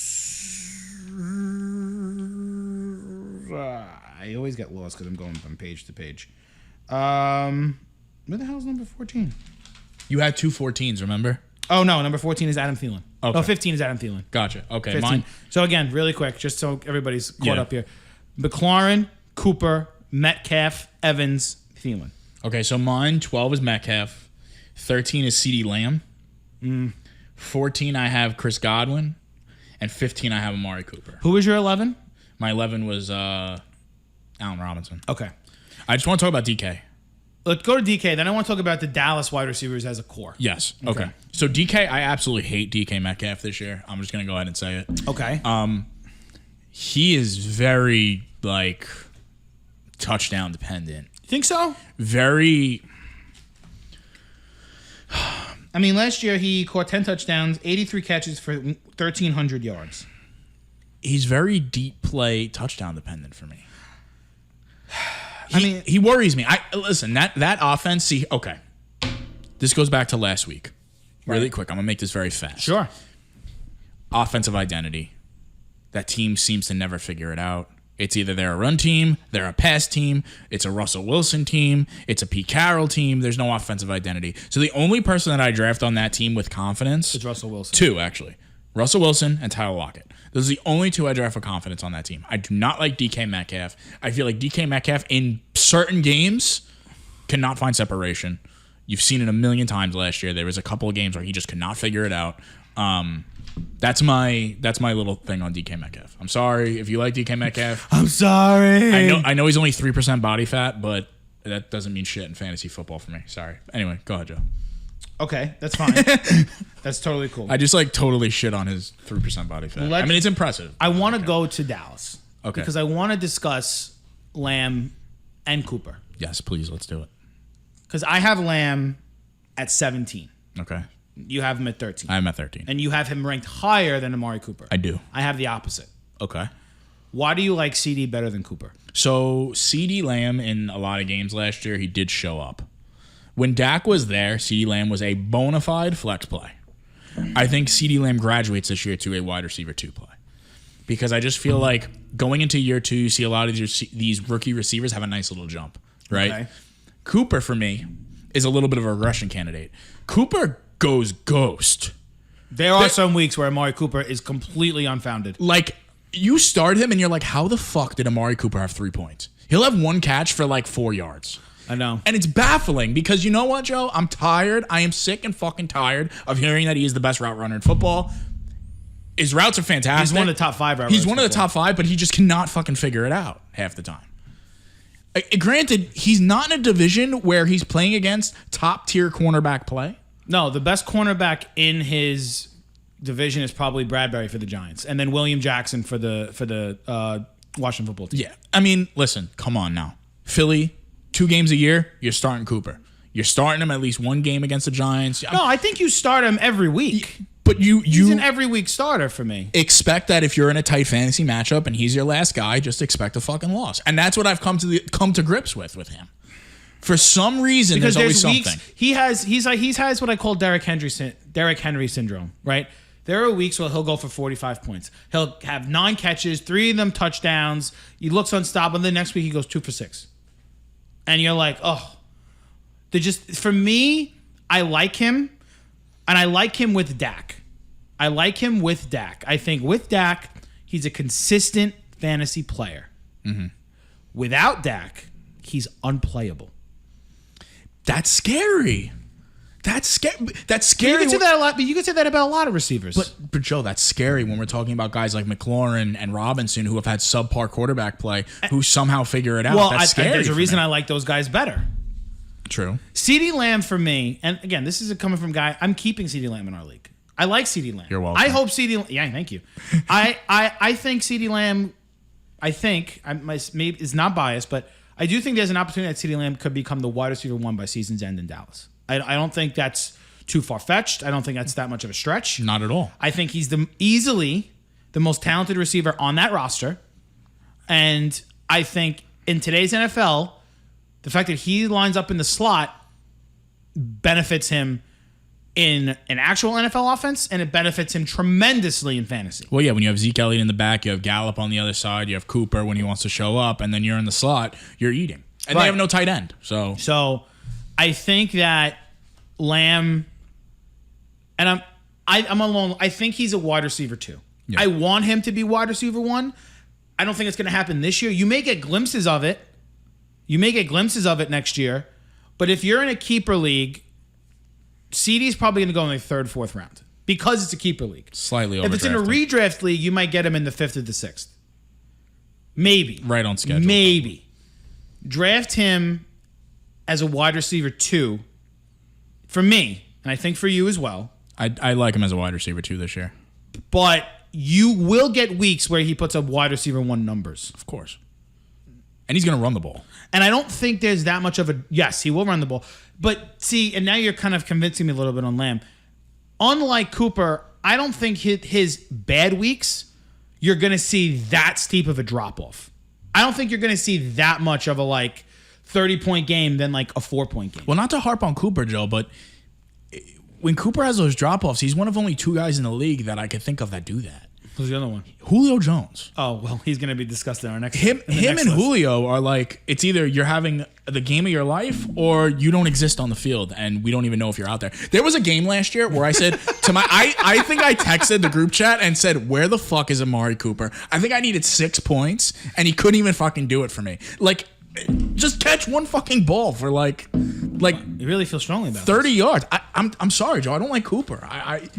I always get lost because I'm going from page to page. Where the hell is number 14? You had 2 14s, remember? Oh, no. Number 14 is Adam Thielen. Okay. Oh, 15 is Adam Thielen. Gotcha. Okay, 15. mine. So, again, really quick, just so everybody's caught up here. McLaurin, Cooper, Metcalf, Evans, Thielen. Okay, so mine, 12 is Metcalf. 13 is Ceedee Lamb. 14, I have Chris Godwin. And 15, I have Amari Cooper. Who was your 11? My 11 was Allen Robinson. Okay. I just want to talk about DK. Let's go to DK. Then I want to talk about the Dallas wide receivers as a core. Yes. Okay. So DK, I absolutely hate DK Metcalf this year. I'm just going to go ahead and say it. Okay. He is very, touchdown dependent. You think so? Very... I mean, last year he caught 10 touchdowns, 83 catches for 1,300 yards. He's very deep play touchdown dependent for me. mean, he worries me. Listen, that offense. See, okay, this goes back to last week. Really quick, I'm gonna make this very fast. Sure. Offensive identity. That team seems to never figure it out. It's either they're a run team, they're a pass team, it's a Russell Wilson team, it's a Pete Carroll team. There's no offensive identity. So the only person that I draft on that team with confidence is Russell Wilson. Two, actually. Russell Wilson and Tyler Lockett. Those are the only two I draft with confidence on that team. I do not like DK Metcalf. I feel like DK Metcalf in certain games cannot find separation. You've seen it a million times last year. There was a couple of games where he just could not figure it out. That's my little thing on DK Metcalf. I'm sorry if you like DK Metcalf. I'm sorry. I know he's only 3% body fat, but that doesn't mean shit in fantasy football for me. Sorry. Anyway, go ahead, Joe. Okay, that's fine. That's totally cool. I just totally shit on his 3% body fat. I mean, it's impressive. I want to go to Dallas. Okay. Because I want to discuss Lamb and Cooper. Yes, please. Let's do it. Because I have Lamb at 17. Okay. You have him at 13. I'm at 13. And you have him ranked higher than Amari Cooper. I do. I have the opposite. Okay. Why do you like Ceedee better than Cooper? So Ceedee Lamb in a lot of games last year, he did show up. When Dak was there, Ceedee Lamb was a bona fide flex play. I think Ceedee Lamb graduates this year to a wide receiver 2 play. Because I just feel like going into year 2, you see a lot of these rookie receivers have a nice little jump, right? Okay. Cooper, for me, is a little bit of a regression candidate. Cooper goes ghost. There are some weeks where Amari Cooper is completely unfounded. Like, you start him and you're like, how the fuck did Amari Cooper have 3 points? He'll have one catch for like 4 yards. I know. And it's baffling because you know what, Joe? I'm tired. I am sick and fucking tired of hearing that he is the best route runner in football. His routes are fantastic. He's one of the top 5 route He's runners one of the top 5, but he just cannot fucking figure it out half the time. Granted, he's not in a division where he's playing against top-tier cornerback play. No, the best cornerback in his division is probably Bradbury for the Giants, and then William Jackson for the Washington football team. Yeah. I mean, listen, come on now. Philly, 2 games a year, you're starting Cooper. You're starting him at least 1 game against the Giants. No, I think you start him every week. But he's an every week starter for me. Expect that if you're in a tight fantasy matchup and he's your last guy, just expect a fucking loss. And that's what I've come to grips with him. For some reason, because there's always weeks, something. He has what I call Derrick Henry syndrome, right? There are weeks where he'll go for 45 points. He'll have 9 catches, 3 of them touchdowns. He looks unstoppable. The next week he goes 2 for 6, and you're like, oh, for me, I like him, and I like him with Dak. I think with Dak, he's a consistent fantasy player. Mm-hmm. Without Dak, he's unplayable. That's scary. That's scary. You can say that a lot, but you can say that about a lot of receivers. But Joe, that's scary when we're talking about guys like McLaurin and Robinson who have had subpar quarterback play who somehow figure it out. Well, that's scary. There's a reason I like those guys better. True. Ceedee Lamb for me, and again, this is coming from guy. I'm keeping Ceedee Lamb in our league. I like Ceedee Lamb. You're welcome. I hope Ceedee. Yeah, thank you. I think Ceedee Lamb. Maybe is not biased, but I do think there's an opportunity that Ceedee Lamb could become the wide receiver 1 by season's end in Dallas. I don't think that's too far fetched. I don't think that's that much of a stretch. Not at all. I think he's easily the most talented receiver on that roster, and I think in today's NFL, the fact that he lines up in the slot benefits him in an actual NFL offense, and it benefits him tremendously in fantasy. Well, yeah, when you have Zeke Elliott in the back, you have Gallup on the other side, you have Cooper when he wants to show up, and then you're in the slot, you're eating. And They have no tight end. So I think that Lamb, and I'm alone. I think he's a wide receiver 2. Yeah. I want him to be wide receiver 1. I don't think it's going to happen this year. You may get glimpses of it. Next year. But if you're in a keeper league, Ceedee's probably going to go in the 3rd, 4th round because it's a keeper league. Slightly overdrafted. If it's in a redraft league, you might get him in the 5th or the 6th. Maybe. Right on schedule. Maybe. Draft him as a wide receiver 2 for me, and I think for you as well. I like him as a wide receiver 2 this year. But you will get weeks where he puts up wide receiver 1 numbers. Of course. And he's going to run the ball. And I don't think there's that much of a... Yes, he will run the ball. But see, and now you're kind of convincing me a little bit on Lamb. Unlike Cooper, I don't think his bad weeks, you're going to see that steep of a drop-off. I don't think you're going to see that much of a, 30-point game than, a 4-point game. Well, not to harp on Cooper, Joe, but when Cooper has those drop-offs, he's one of only 2 guys in the league that I could think of that do that. Who's the other one? Julio Jones. Oh, well, he's going to be discussed in our next Him next and list. Julio are it's either you're having the game of your life or you don't exist on the field and we don't even know if you're out there. There was a game last year where I said to I think I texted the group chat and said, where the fuck is Amari Cooper? I think I needed 6 points and he couldn't even fucking do it for me. Just catch one fucking ball for You really feel strongly about 30 yards. I'm sorry, Joe. I don't like Cooper. I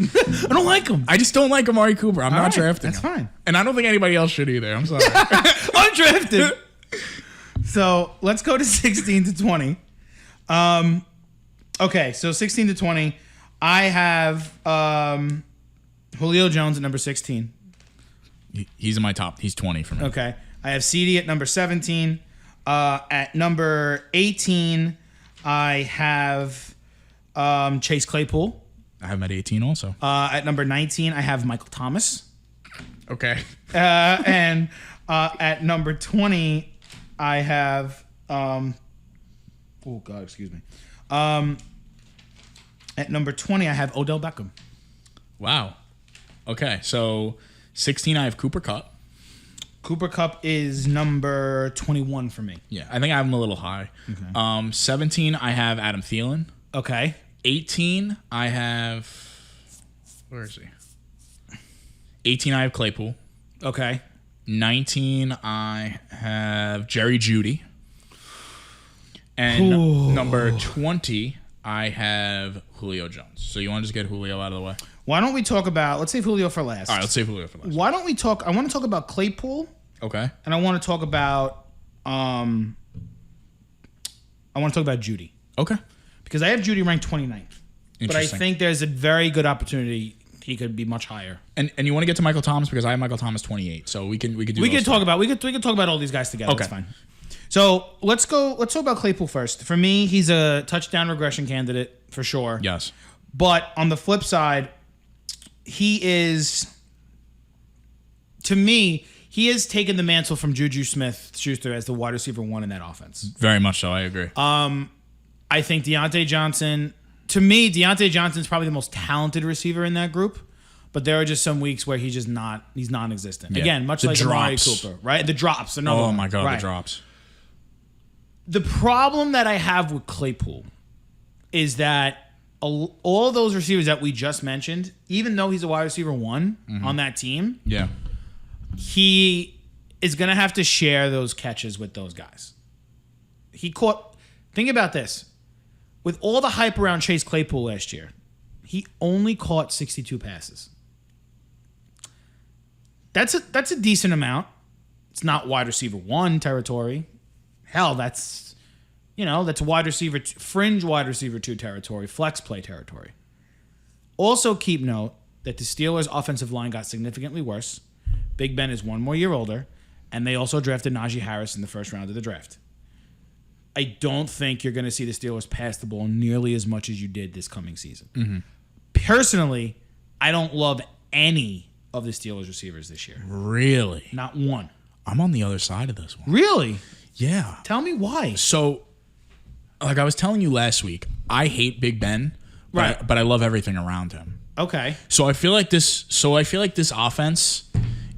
don't like him. I just don't like Amari Cooper. I'm not drafting That's him. fine. And I don't think anybody else should either. I'm sorry. Undrafted. So let's go to 16 to 20. Okay, so 16 to 20. I have Julio Jones at number 16. He's in my top. He's 20 for me. Okay. I have Ceedee at number 17. At number 18, I have Chase Claypool. I have him at 18 also. At number 19, I have Michael Thomas. Okay. And at number 20, I have excuse me. At number 20, I have Odell Beckham. Wow. Okay, so 16, I have Cooper Kupp. Cooper Kupp is number 21 for me. Yeah, I think I have him a little high. Okay. 17, I have Adam Thielen. Okay. 18, I have... Where is he? 18, I have Claypool. Okay. 19, I have Jerry Judy. And number 20, I have Julio Jones. So you want to just get Julio out of the way? Why don't we talk about... Let's save Julio for last. All right, let's save Julio for last. Why don't we talk... I want to talk about Claypool. Okay. And I want to talk about... Judy. Okay. Because I have Judy ranked 29th. But I Interesting. think there's a very good opportunity he could be much higher. And you want to get to Michael Thomas because I have Michael Thomas 28. So we can do We can talk about all these guys together. Okay. That's fine. So let's talk about Claypool first. For me, he's a touchdown regression candidate for sure. Yes. But on the flip side, he is, to me, he has taken the mantle from Juju Smith-Schuster as the wide receiver 1 in that offense. Very much so. I agree. I think Deontay Johnson, to me, Deontay Johnson's probably the most talented receiver in that group. But there are just some weeks where he's non-existent. Yeah. Again, much The like Amari drops. Cooper, right? The drops. Oh my God, the drops. The problem that I have with Claypool is that all those receivers that we just mentioned, even though he's a wide receiver 1 on that team, Yeah. he is going to have to share those catches with those guys. Think about this. With all the hype around Chase Claypool last year, he only caught 62 passes. That's a decent amount. It's not wide receiver 1 territory. Hell, that's wide receiver, fringe wide receiver 2 territory, flex play territory. Also keep note that the Steelers' offensive line got significantly worse. Big Ben is 1 more year older, and they also drafted Najee Harris in the first round of the draft. I don't think you're going to see the Steelers pass the ball nearly as much as you did this coming season. Mm-hmm. Personally, I don't love any of the Steelers receivers this year. Really? Not one. I'm on the other side of this one. Really? Yeah. Tell me why. So, like I was telling you last week, I hate Big Ben, but I love everything around him. Okay. So I feel like this offense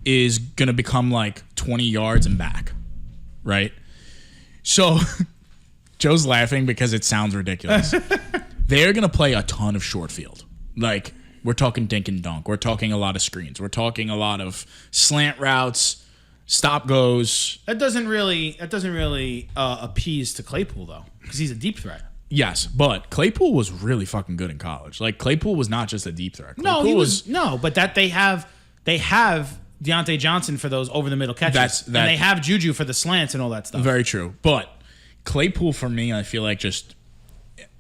is gonna become like 20 yards and back, right? So Joe's laughing because it sounds ridiculous. They're gonna play a ton of short field. Like we're talking dink and dunk. We're talking a lot of screens. We're talking a lot of slant routes, stop goes. That doesn't really appease to Claypool though, because he's a deep threat. Yes, but Claypool was really fucking good in college. Like Claypool was not just a deep threat. But that they have Deontay Johnson for those over the middle catches, and they have Juju for the slants and all that stuff. Very true. But Claypool for me, I feel like just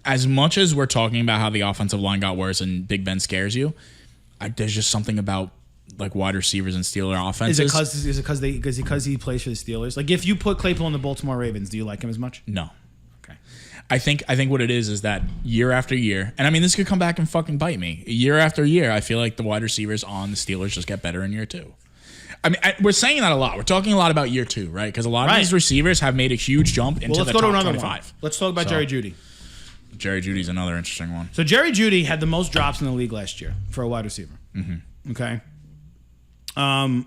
as much as we're talking about how the offensive line got worse and Big Ben scares you, there's just something about like wide receivers and Steeler offenses. Is it because he plays for the Steelers? Like, if you put Claypool in the Baltimore Ravens, do you like him as much? No. Okay. I think what it is that year after year, and I mean, this could come back and fucking bite me. Year after year, I feel like the wide receivers on the Steelers just get better in year 2. I mean, we're saying that a lot. We're talking a lot about year 2, right? Because a lot of these receivers have made a huge jump into the top 25. One. Let's talk about Jerry Jeudy. Jerry Judy's another interesting one. So Jerry Jeudy had the most drops in the league last year for a wide receiver. Mm-hmm. Okay.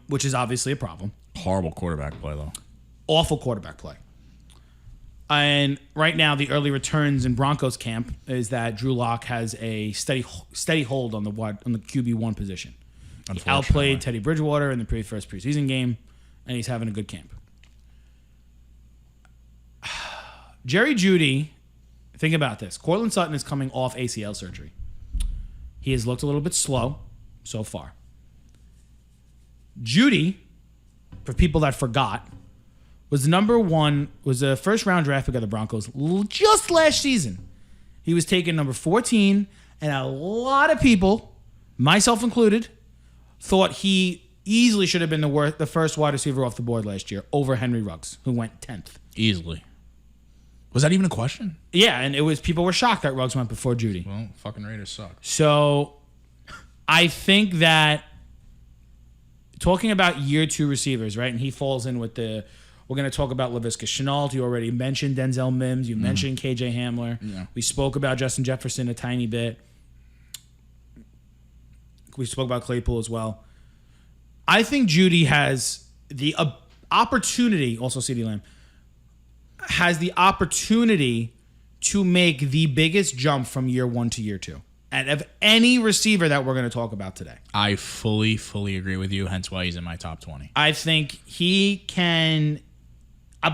Which is obviously a problem. Horrible quarterback play, though. Awful quarterback play. And right now, the early returns in Broncos camp is that Drew Lock has a steady hold on the QB1 position. He outplayed Teddy Bridgewater in the first preseason game, and he's having a good camp. Jerry Jeudy, think about this. Courtland Sutton is coming off ACL surgery. He has looked a little bit slow so far. Jeudy, for people that forgot, was a first-round draft pick of the Broncos just last season. He was taken number 14, and a lot of people, myself included, thought he easily should have been the first wide receiver off the board last year over Henry Ruggs, who went 10th. Easily. Was that even a question? Yeah, and people were shocked that Ruggs went before Jeudy. Well, fucking Raiders suck. So I think that talking about year 2 receivers, right, and he falls in with we're going to talk about Laviska Shenault. You already mentioned Denzel Mims. You mentioned KJ Hamler. Yeah. We spoke about Justin Jefferson a tiny bit. We spoke about Claypool as well. I think Jeudy has the opportunity, also Ceedee Lamb, has the opportunity to make the biggest jump from year 1 to year 2. And of any receiver that we're going to talk about today. I fully agree with you, hence why he's in my top 20. I think he can,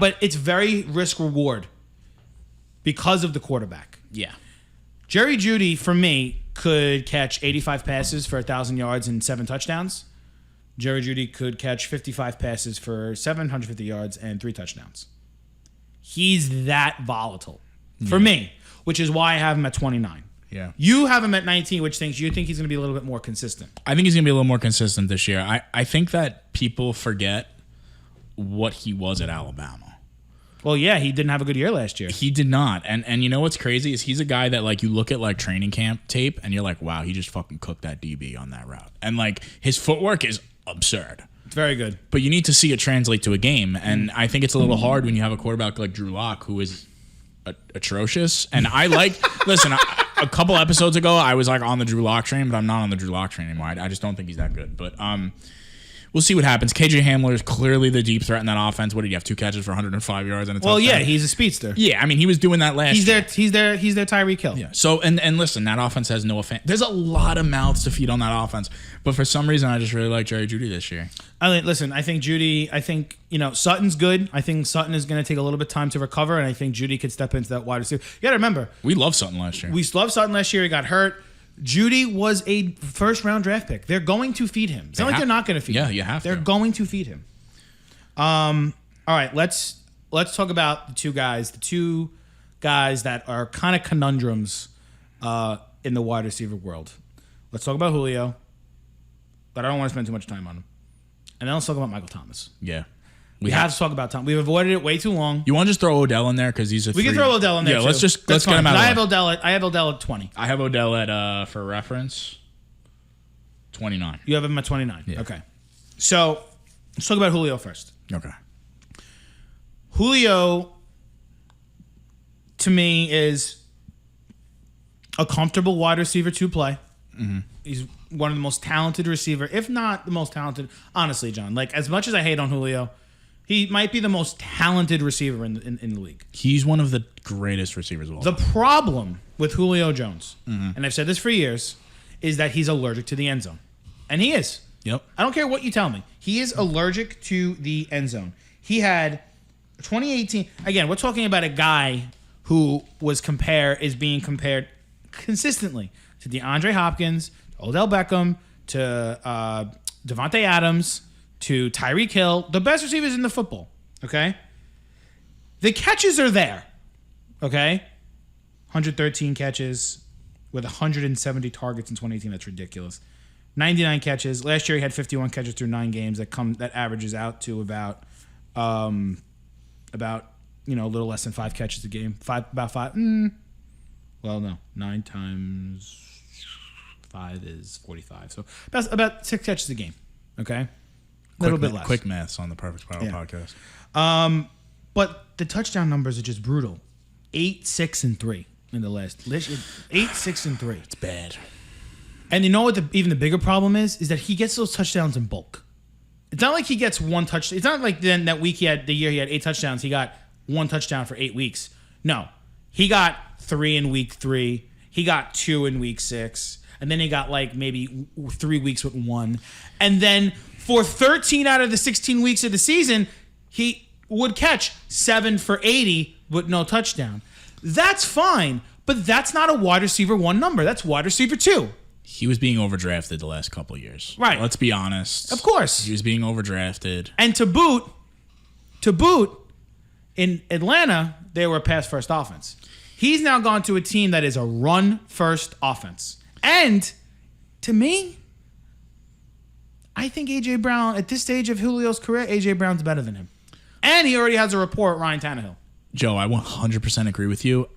but it's very risk-reward because of the quarterback. Yeah. Jerry Jeudy, for me, could catch 85 passes for 1,000 yards and 7 touchdowns. Jerry Jeudy could catch 55 passes for 750 yards and 3 touchdowns. He's that volatile for me, which is why I have him at 29. Yeah. You have him at 19, which you think he's going to be a little bit more consistent. I think he's going to be a little more consistent this year. I think that people forget what he was at Alabama. Well, yeah, he didn't have a good year last year. He did not. And you know what's crazy is he's a guy that, like, you look at, like, training camp tape and you're like, wow, he just fucking cooked that DB on that route. And, like, his footwork is absurd. It's very good. But you need to see it translate to a game. And I think it's a little hard when you have a quarterback like Drew Lock who is atrocious. And I like, listen, a couple episodes ago, I was like on the Drew Lock train, but I'm not on the Drew Lock train anymore. I just don't think he's that good. But we'll see what happens. KJ Hamler is clearly the deep threat in that offense. What did you have? 2 catches for 105 yards and a touchdown? Well, yeah, he's a speedster. Yeah, I mean, he was doing that last year. He's their Tyreek Hill. Yeah. So, and listen, that offense has no offense. There's a lot of mouths to feed on that offense. But for some reason, I just really like Jerry Jeudy this year. I think Jeudy, Sutton's good. I think Sutton is going to take a little bit of time to recover, and I think Jeudy could step into that wide receiver. You got to remember. We loved Sutton last year. We loved Sutton last year. He got hurt. Jeudy was a first-round draft pick. They're going to feed him. It's not like they're not going to feed him. Yeah, you have to. They're going to feed him. All right, let's talk about the two guys that are kind of conundrums in the wide receiver world. Let's talk about Julio, but I don't want to spend too much time on him. And then let's talk about Michael Thomas. Yeah. We have to talk about Thomas. We've avoided it way too long. You want to just throw Odell in there because he's We can throw Odell in there. Yeah, too. let's get him out. I have Odell at 20. I have Odell at for reference 29. You have him at 29. Yeah. Okay. So let's talk about Julio first. Okay. Julio, to me, is a comfortable wide receiver to play. Mm-hmm. He's one of the most talented receiver, if not the most talented. Honestly, John, like as much as I hate on Julio, he might be the most talented receiver in the league. He's one of the greatest receivers of all time. The problem with Julio Jones, mm-hmm. and I've said this for years, is that he's allergic to the end zone. And he is. Yep. I don't care what you tell me. He is allergic to the end zone. He had 2018. Again, we're talking about a guy who is being compared consistently to DeAndre Hopkins, to Odell Beckham, to Devonte Adams, to Tyreek Hill, the best receivers in the football. Okay? The catches are there. Okay? 113 catches with 170 targets in 2018. That's ridiculous. 99 catches. Last year he had 51 catches through 9 games. That averages out to about a little less than 5 catches a game. About 5. Well, no, 9 times 5 is 45. So about 6 catches a game. Okay, a little bit less. Quick maths on the Perfect Spiral podcast. But the touchdown numbers are just brutal. 8, 6, and 3 in the last. 8, 6, and 3. It's bad. And you know what? Even the bigger problem is that he gets those touchdowns in bulk. It's not like he gets one touchdown. It's not like then that week the year he had 8 touchdowns. He got 1 touchdown for 8 weeks. No, he got 3 in week 3. He got 2 in week 6, and then he got like maybe 3 weeks with 1, and then for 13 out of the 16 weeks of the season, he would catch 7 for 80 with no touchdown. That's fine, but that's not a wide receiver 1 number. That's wide receiver 2. He was being overdrafted the last couple of years. Right. Let's be honest. Of course. He was being overdrafted. And to boot, in Atlanta, they were a pass-first offense. He's now gone to a team that is a run-first offense. And to me, I think A.J. Brown, at this stage of Julio's career, A.J. Brown's better than him. And he already has a rapport with Ryan Tannehill. Joe, I 100% agree with you.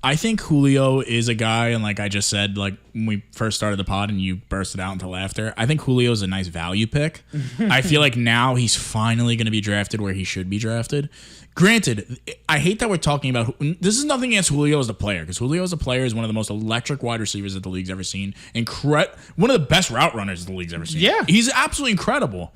I think Julio is a guy, and like I just said, like when we first started the pod and you bursted out into laughter, I think Julio is a nice value pick. I feel like now he's finally going to be drafted where he should be drafted. Granted, I hate that we're talking about, this is nothing against Julio as a player, because Julio as a player is one of the most electric wide receivers that the league's ever seen. One of the best route runners the league's ever seen. Yeah. He's absolutely incredible.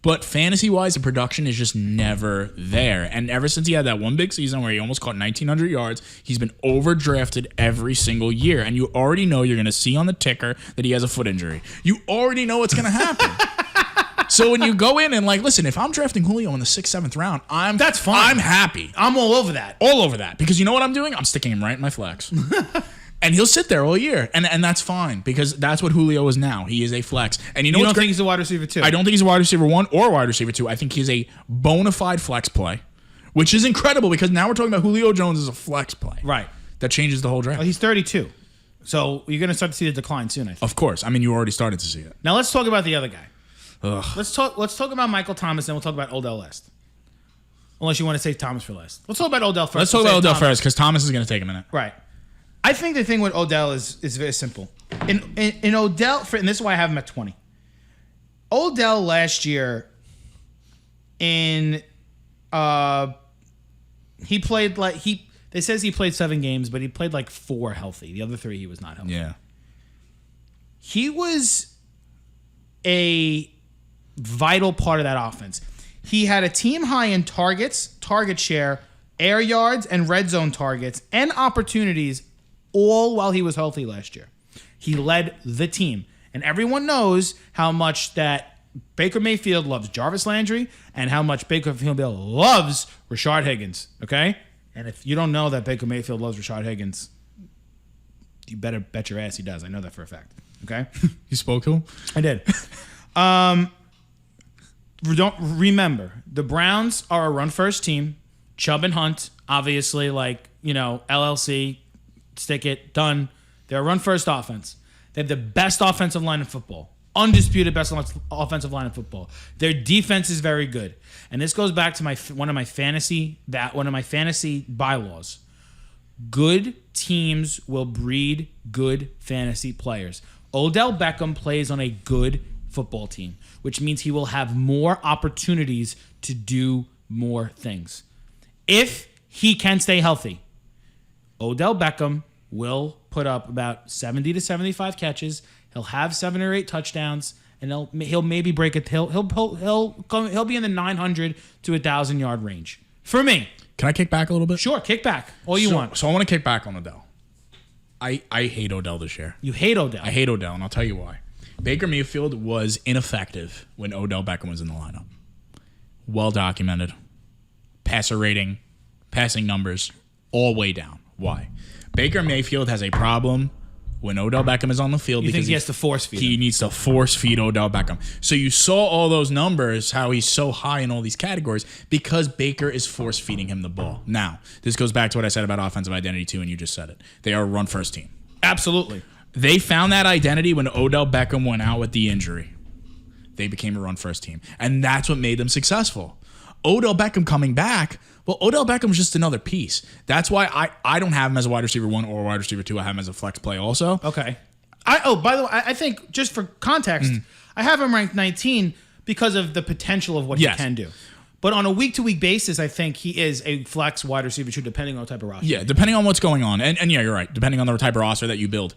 But fantasy-wise, the production is just never there. And ever since he had that one big season where he almost caught 1,900 yards, he's been overdrafted every single year. And you already know you're going to see on the ticker that he has a foot injury. You already know what's going to happen. So when you go in and like, listen, if I'm drafting Julio in the 6th, 7th round, that's fine. I'm happy. I'm all over that. All over that. Because you know what I'm doing? I'm sticking him right in my flex. And he'll sit there all year, and that's fine because that's what Julio is now. He is a flex, and you don't think he's a wide receiver 2? I don't think he's a wide receiver 1 or wide receiver 2. I think he's a bona fide flex play, which is incredible because now we're talking about Julio Jones as a flex play. Right. That changes the whole draft. Well, he's 32, so you're going to start to see the decline soon. I think. Of course. I mean, you already started to see it. Now let's talk about the other guy. Ugh. Let's talk about Mccole Thomas, and we'll talk about Odell last. Unless you want to save Thomas for last. Let's talk about Odell first. Let's talk about Odell first because Thomas is going to take a minute. Right. I think the thing with Odell is very simple. In Odell, and this is why I have him at 20. Odell last year, he played like they says he played 7 games, but he played like 4 healthy. The other 3 he was not healthy. Yeah. He was a vital part of that offense. He had a team high in targets, target share, air yards, and red zone targets, and opportunities, all while he was healthy last year. He led the team. And everyone knows how much that Baker Mayfield loves Jarvis Landry and how much Baker Mayfield loves Rashard Higgins. Okay? And if you don't know that Baker Mayfield loves Rashard Higgins, you better bet your ass he does. I know that for a fact. Okay? You spoke to him? I did. Don't remember, the Browns are a run-first team. Chubb and Hunt, obviously, LLC, stick it, done. They're a run-first offense. They have the best offensive line in football. Undisputed best offensive line in football. Their defense is very good. And this goes back to one of my fantasy bylaws. Good teams will breed good fantasy players. Odell Beckham plays on a good football team, which means he will have more opportunities to do more things. If he can stay healthy, Odell Beckham will put up about 70 to 75 catches. He'll have 7 or 8 touchdowns, and he'll maybe break it. He'll be in the 900 to 1,000 yard range. For me, can I kick back a little bit? Sure, kick back all you want. So I want to kick back on Odell. I hate Odell this year. You hate Odell. I hate Odell, and I'll tell you why. Baker Mayfield was ineffective when Odell Beckham was in the lineup. Well documented. Passer rating, passing numbers, all way down. Why? Baker Mayfield has a problem when Odell Beckham is on the field because he has to force feed. He needs to force feed Odell Beckham. So you saw all those numbers, how he's so high in all these categories because Baker is force feeding him the ball. Now, this goes back to what I said about offensive identity too, and you just said it. They are a run-first team. Absolutely. They found that identity when Odell Beckham went out with the injury. They became a run-first team. And that's what made them successful. Odell Beckham coming back, well, Odell Beckham's just another piece. That's why I don't have him as a wide receiver 1 or a wide receiver 2. I have him as a flex play also. Okay. By the way, I think just for context, I have him ranked 19 because of the potential of what he can do. But on a week-to-week basis, I think he is a flex wide receiver 2, depending on what type of roster. Yeah, depending on what's going on. And yeah, you're right. Depending on the type of roster that you build.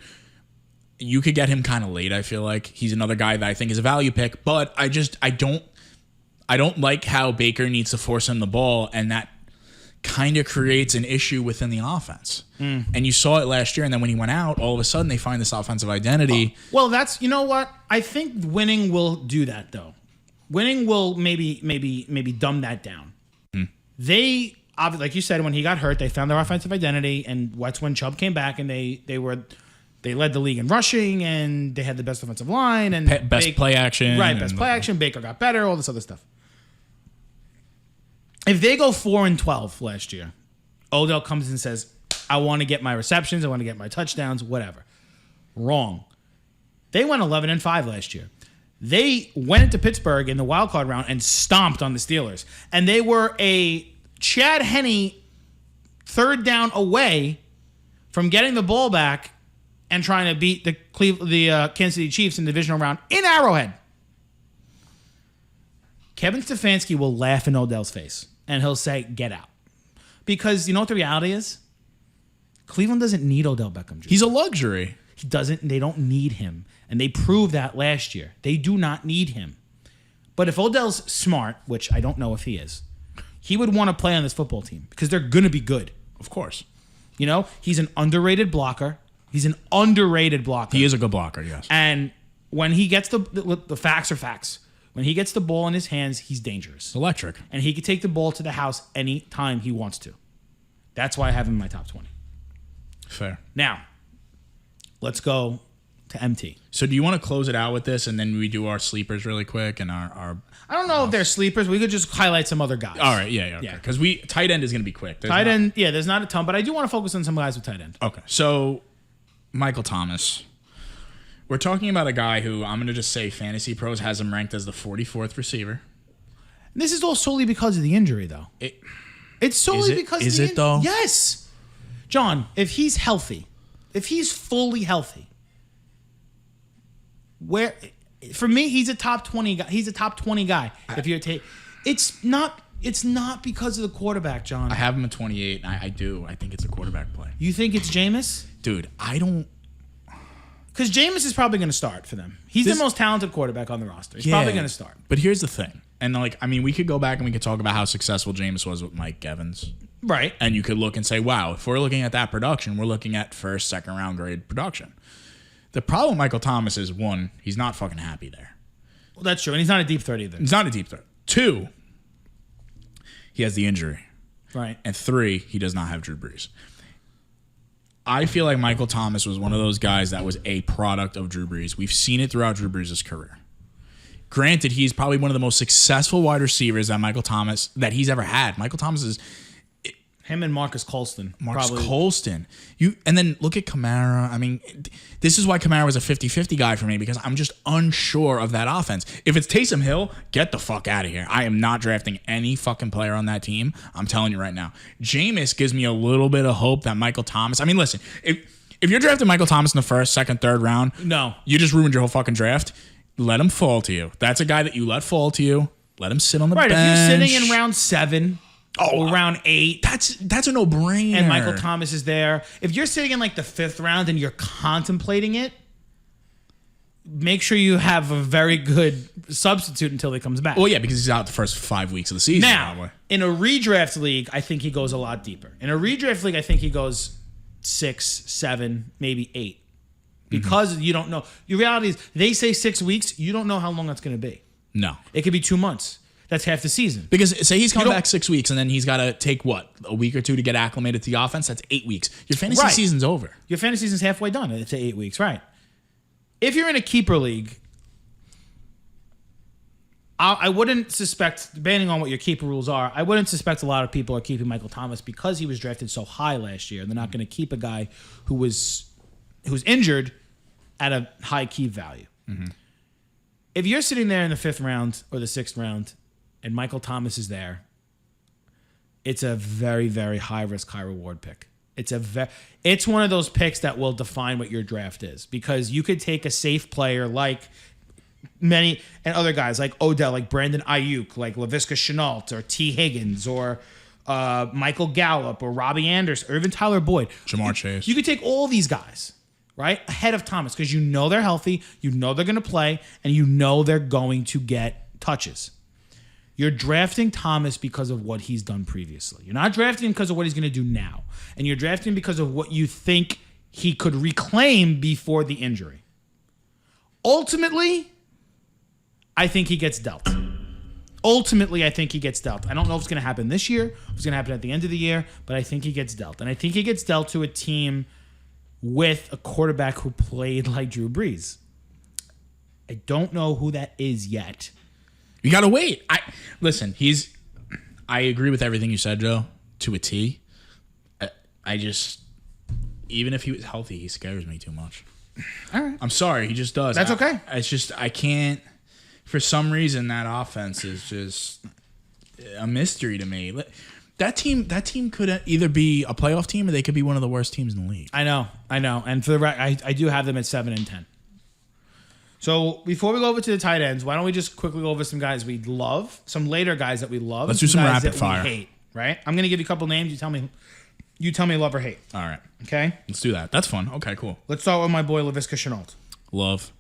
You could get him kind of late, I feel like. He's another guy that I think is a value pick. But I don't like how Baker needs to force him the ball, and that kind of creates an issue within the offense. And you saw it last year, and then when he went out, all of a sudden they find this offensive identity. Well, you know what? I think winning will do that, though. Winning will maybe dumb that down. They, like you said, when he got hurt, they found their offensive identity, and that's when Chubb came back, and they led the league in rushing, and they had the best offensive line, and best play action. Right, best play action. Baker got better, all this other stuff. If they go 4-12 last year, Odell comes and says, I want to get my receptions, I want to get my touchdowns, whatever. Wrong. They went 11-5 last year. They went into Pittsburgh in the wild card round and stomped on the Steelers. And they were a Chad Henne third down away from getting the ball back and trying to beat the Kansas City Chiefs in the divisional round in Arrowhead. Kevin Stefanski will laugh in Odell's face, and he'll say, get out. Because you know what the reality is? Cleveland doesn't need Odell Beckham Jr. He's a luxury. They don't need him. And they proved that last year. They do not need him. But if Odell's smart, which I don't know if he is, he would want to play on this football team because they're going to be good. Of course. You know, he's an underrated blocker. He is a good blocker, yes. And when he gets the facts are facts. When he gets the ball in his hands, he's dangerous. Electric. And he can take the ball to the house any time he wants to. That's why I have him in my top 20. Fair. Now, let's go to MT. So do you want to close it out with this, and then we do our sleepers really quick and our I don't know if they're sleepers. We could just highlight some other guys. All right, yeah. Because tight end is going to be quick. There's not a ton, but I do want to focus on some guys with tight end. Okay, so Michael Thomas. We're talking about a guy who I'm going to just say Fantasy Pros has him ranked as the 44th receiver. This is all solely because of the injury, though. It's solely because of the injury. Is it, though? Yes. John, if he's healthy, if he's fully healthy, for me, he's a top 20 guy. He's a top 20 guy. If you take, it's not because of the quarterback, John. I have him at 28, and I do. I think it's a quarterback play. You think it's Jameis? Dude, I don't. Because Jameis is probably going to start for them. He's the most talented quarterback on the roster. He's probably going to start. But here's the thing. And, we could go back and we could talk about how successful Jameis was with Mike Evans. Right. And you could look and say, wow, if we're looking at that production, we're looking at first, second round grade production. The problem with Michael Thomas is, one, he's not fucking happy there. Well, that's true. And he's not a deep threat either. He's not a deep threat. 2, he has the injury. Right. And 3, he does not have Drew Brees. I feel like Michael Thomas was one of those guys that was a product of Drew Brees. We've seen it throughout Drew Brees' career. Granted, he's probably one of the most successful wide receivers that he's ever had. Michael Thomas is... Him and Marcus Colston. Colston. And then look at Kamara. This is why Kamara was a 50-50 guy for me, because I'm just unsure of that offense. If it's Taysom Hill, get the fuck out of here. I am not drafting any fucking player on that team. I'm telling you right now. Jameis gives me a little bit of hope that Michael Thomas... listen, if you're drafting Michael Thomas in the first, second, third round, no, you just ruined your whole fucking draft. Let him fall to you. That's a guy that you let fall to you. Let him sit on the bench. Right, if you're sitting in round 7... or round 8. That's a no-brainer. And Michael Thomas is there. If you're sitting in the 5th round and you're contemplating it, make sure you have a very good substitute until he comes back. Well, yeah, because he's out the first 5 weeks of the season. Now, in a redraft league, I think he goes a lot deeper. In a redraft league, I think he goes 6, 7, maybe 8. Because you don't know. The reality is, they say 6 weeks. You don't know how long that's going to be. No. It could be 2 months. That's half the season. Because say he's coming back 6 weeks and then he's got to take a week or 2 to get acclimated to the offense. That's 8 weeks. Your fantasy season's over. Your fantasy season's halfway done. It's 8 weeks, right? If you're in a keeper league, I wouldn't suspect, depending on what your keeper rules are, I wouldn't suspect a lot of people are keeping Michael Thomas because he was drafted so high last year. They're not going to keep a guy who's injured at a high key value. If you're sitting there in the 5th round or the 6th round and Mccole Thomas is there, it's a very, very high risk, high reward pick. It's one of those picks that will define what your draft is, because you could take a safe player like many and other guys like Odell, like Brandon Ayuk, like Laviska Shenault or T. Higgins or Michael Gallup or Robbie Anderson or even Tyler Boyd. Jamar Chase. You could take all these guys, right, ahead of Thomas, because you know they're healthy, you know they're going to play, and you know they're going to get touches. You're drafting Thomas because of what he's done previously. You're not drafting him because of what he's going to do now. And you're drafting him because of what you think he could reclaim before the injury. Ultimately, I think he gets dealt. I don't know if it's going to happen this year, if it's going to happen at the end of the year, but I think he gets dealt. And I think he gets dealt to a team with a quarterback who played like Drew Brees. I don't know who that is yet. You gotta wait. I agree with everything you said, Joe, to a T. I just, even if he was healthy, he scares me too much. All right. I'm sorry, he just does. That's okay. It's just, I can't, for some reason, that offense is just a mystery to me. That team could either be a playoff team or they could be one of the worst teams in the league. I know. And for the I do have them at 7 and 10. So before we go over to the tight ends, why don't we just quickly go over some guys we love, some later guys that we love. Let's do some guys rapid that fire. We hate, right? I'm going to give you a couple names. You tell me love or hate. All right. Okay? Let's do that. That's fun. Okay, cool. Let's start with my boy Laviska Shenault. Love.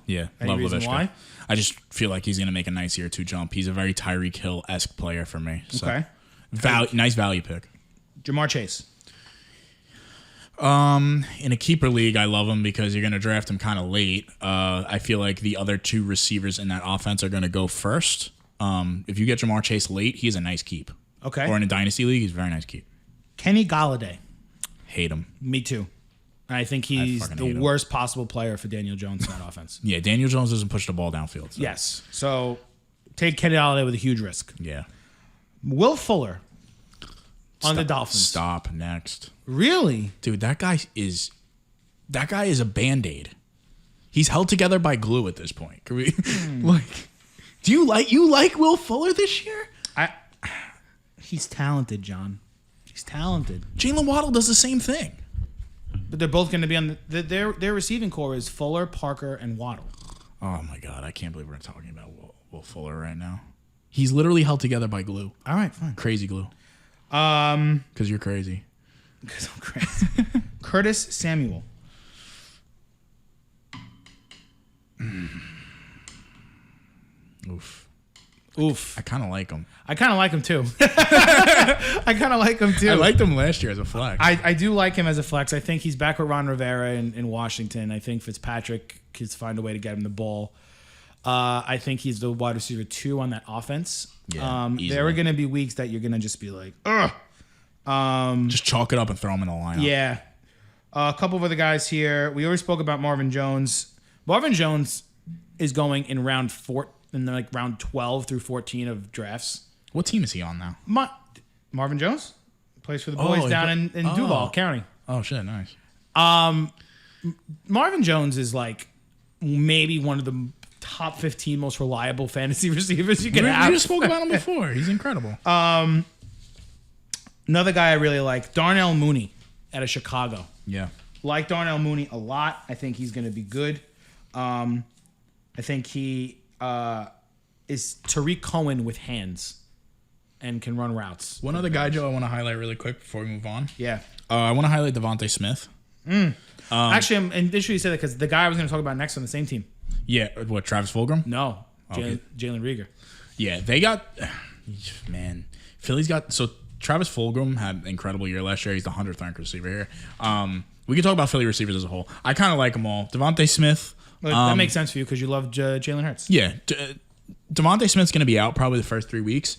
Yeah, Any love reason Laviska. why? I just feel like he's going to make a nice year 2 jump. He's a very Tyreek Hill-esque player for me. So. Okay. Nice value pick. Jamar Chase. In a keeper league, I love him because you're going to draft him kind of late. I feel like the other 2 receivers in that offense are going to go first. If you get Jamar Chase late, he's a nice keep. Okay. Or in a dynasty league, he's a very nice keep. Kenny Golladay. Hate him. Me too. I think he's the worst possible player for Daniel Jones in that offense. Yeah, Daniel Jones doesn't push the ball downfield. So. Yes. So take Kenny Golladay with a huge risk. Yeah. Will Fuller on the Dolphins. Stop. Next. Really? Dude, that guy is a Band-Aid. He's held together by glue at this point. Can we do you like Will Fuller this year? He's talented, John. He's talented. Jalen Waddle does the same thing. But they're both going to be on their receiving core is Fuller, Parker, and Waddle. Oh my God, I can't believe we're talking about Will Fuller right now. He's literally held together by glue. All right, fine. Crazy glue. Because you're crazy. Because I'm crazy. Curtis Samuel. Oof. I kind of like him. I kind of like him too. I liked him last year as a flex. I do like him as a flex. I think he's back with Ron Rivera in Washington. I think Fitzpatrick can find a way to get him the ball. I think he's the wide receiver 2 on that offense. Yeah, there are going to be weeks that you're going to just be like, ugh. Just chalk it up and throw him in the lineup. Yeah. A couple of other guys here. We already spoke about Marvin Jones. Marvin Jones is going in round 12 through 14 of drafts. What team is he on now? Marvin Jones plays for the boys down in Duval County. Oh shit, nice. Marvin Jones is like maybe one of the top 15 most reliable fantasy receivers you can have. We just spoke about him before. He's incredible. Another guy I really like, Darnell Mooney out of Chicago. Yeah. Like Darnell Mooney a lot. I think he's going to be good. I think he is Tariq Cohen with hands and can run routes. One other guy, Joe, I want to highlight really quick before we move on. Yeah. I want to highlight Davonte Smith. Actually, I'm interested you say that because the guy I was going to talk about next on the same team. Yeah. What, Travis Fulgham? No. Okay. Jalen Reagor. Yeah, they got... Man. Philly's got... So Travis Fulgham had an incredible year last year. He's the 100th ranked receiver here. We can talk about Philly receivers as a whole. I kind of like them all. Davonte Smith... that makes sense for you because you love Jalen Hurts. Yeah. Davonte Smith's going to be out probably the first 3 weeks.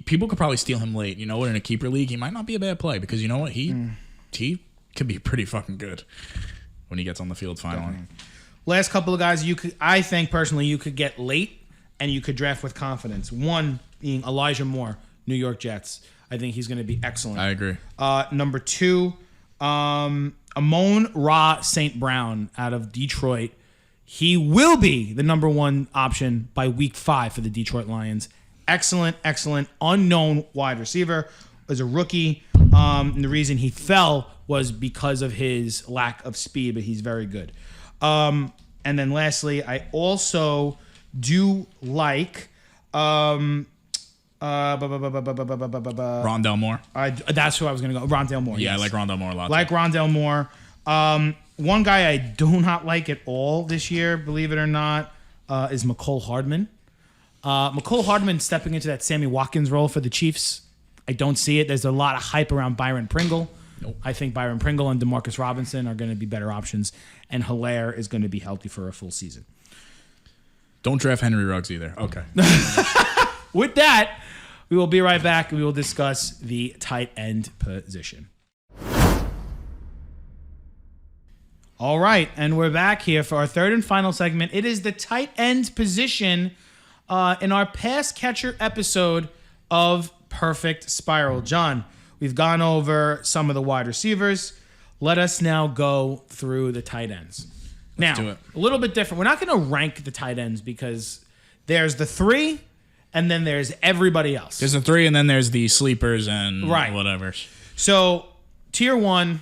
People could probably steal him late. You know what? In a keeper league, he might not be a bad play because you know what? He could be pretty fucking good when he gets on the field finally. Definitely. Last couple of guys I think personally you could get late and you could draft with confidence. One being Elijah Moore, New York Jets. I think he's going to be excellent. I agree. Number 2, Amon-Ra St. Brown out of Detroit. He will be the number one option by week 5 for the Detroit Lions. Excellent unknown wide receiver. Was a rookie. And the reason he fell was because of his lack of speed, but he's very good. And then lastly, I also do like Rondell Moore. that's who I was going to go. Rondell Moore. Yeah, yes. I like Rondell Moore a lot. Like Rondell Moore. One guy I do not like at all this year, believe it or not, is Mccole Hardman. Mccole Hardman stepping into that Sammy Watkins role for the Chiefs. I don't see it. There's a lot of hype around Byron Pringle. Nope. I think Byron Pringle and Demarcus Robinson are going to be better options, and Hilaire is going to be healthy for a full season. Don't draft Henry Ruggs either. Okay. With that, we will be right back. We will discuss the tight end position. All right, and we're back here for our third and final segment. It is the tight end position in our pass catcher episode of Perfect Spiral. John, we've gone over some of the wide receivers. Let us now go through the tight ends. Let's do Now, it. a little bit different. We're not going to rank the tight ends because there's the 3 and then there's everybody else. There's the 3, and then there's the sleepers and Right. whatever. So, tier 1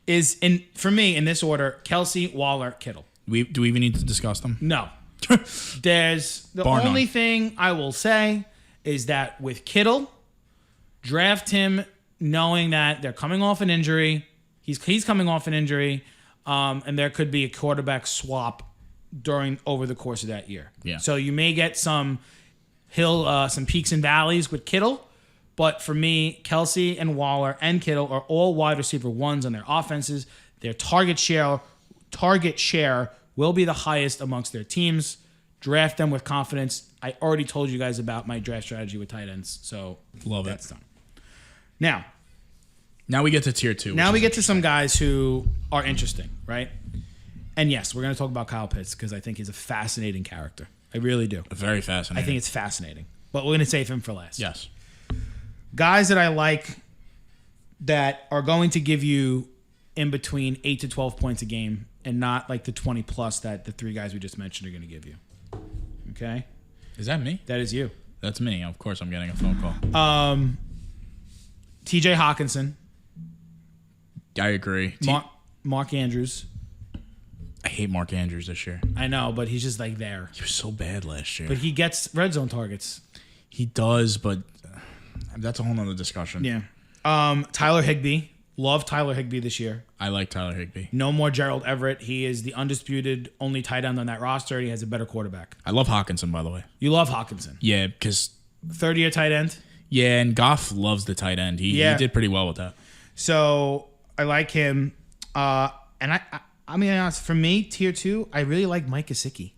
is, for me, in this order, Kelsey, Waller, Kittle. Do we even need to discuss them? No. There's the Bar only none. thing I will say is that with Kittle, draft him knowing that they're coming off an injury. He's coming off an injury, and there could be a quarterback swap over the course of that year. Yeah. So you may get some peaks and valleys with Kittle, but for me, Kelsey and Waller and Kittle are all wide receiver 1s on their offenses. Their target share will be the highest amongst their teams. Draft them with confidence. I already told you guys about my draft strategy with tight ends, so Love that's it. done. Now Now we get to tier 2. we get to some guys who are interesting, right? And yes, we're going to talk about Kyle Pitts because I think he's a fascinating character. I really do. Very fascinating. I think it's fascinating. But we're going to save him for last. Yes. Guys that I like that are going to give you in between 8 to 12 points a game and not like the 20 plus that the 3 guys we just mentioned are going to give you. Okay? Is that me? That is you. That's me. Of course I'm getting a phone call. TJ Hawkinson, I agree. Mark Andrews. I hate Mark Andrews this year. I know, but he's just like there. He was so bad last year. But he gets red zone targets. He does, but that's a whole nother discussion. Yeah. Tyler Higbee. Love Tyler Higbee this year. I like Tyler Higbee. No more Gerald Everett. He is the undisputed only tight end on that roster, and he has a better quarterback. I love Hawkinson, by the way. You love Hawkinson. Yeah, because... Third-year tight end. Yeah, and Goff loves the tight end. He did pretty well with that. So I like him. And I mean, honest, for me, tier 2, I really like Mike Gesicki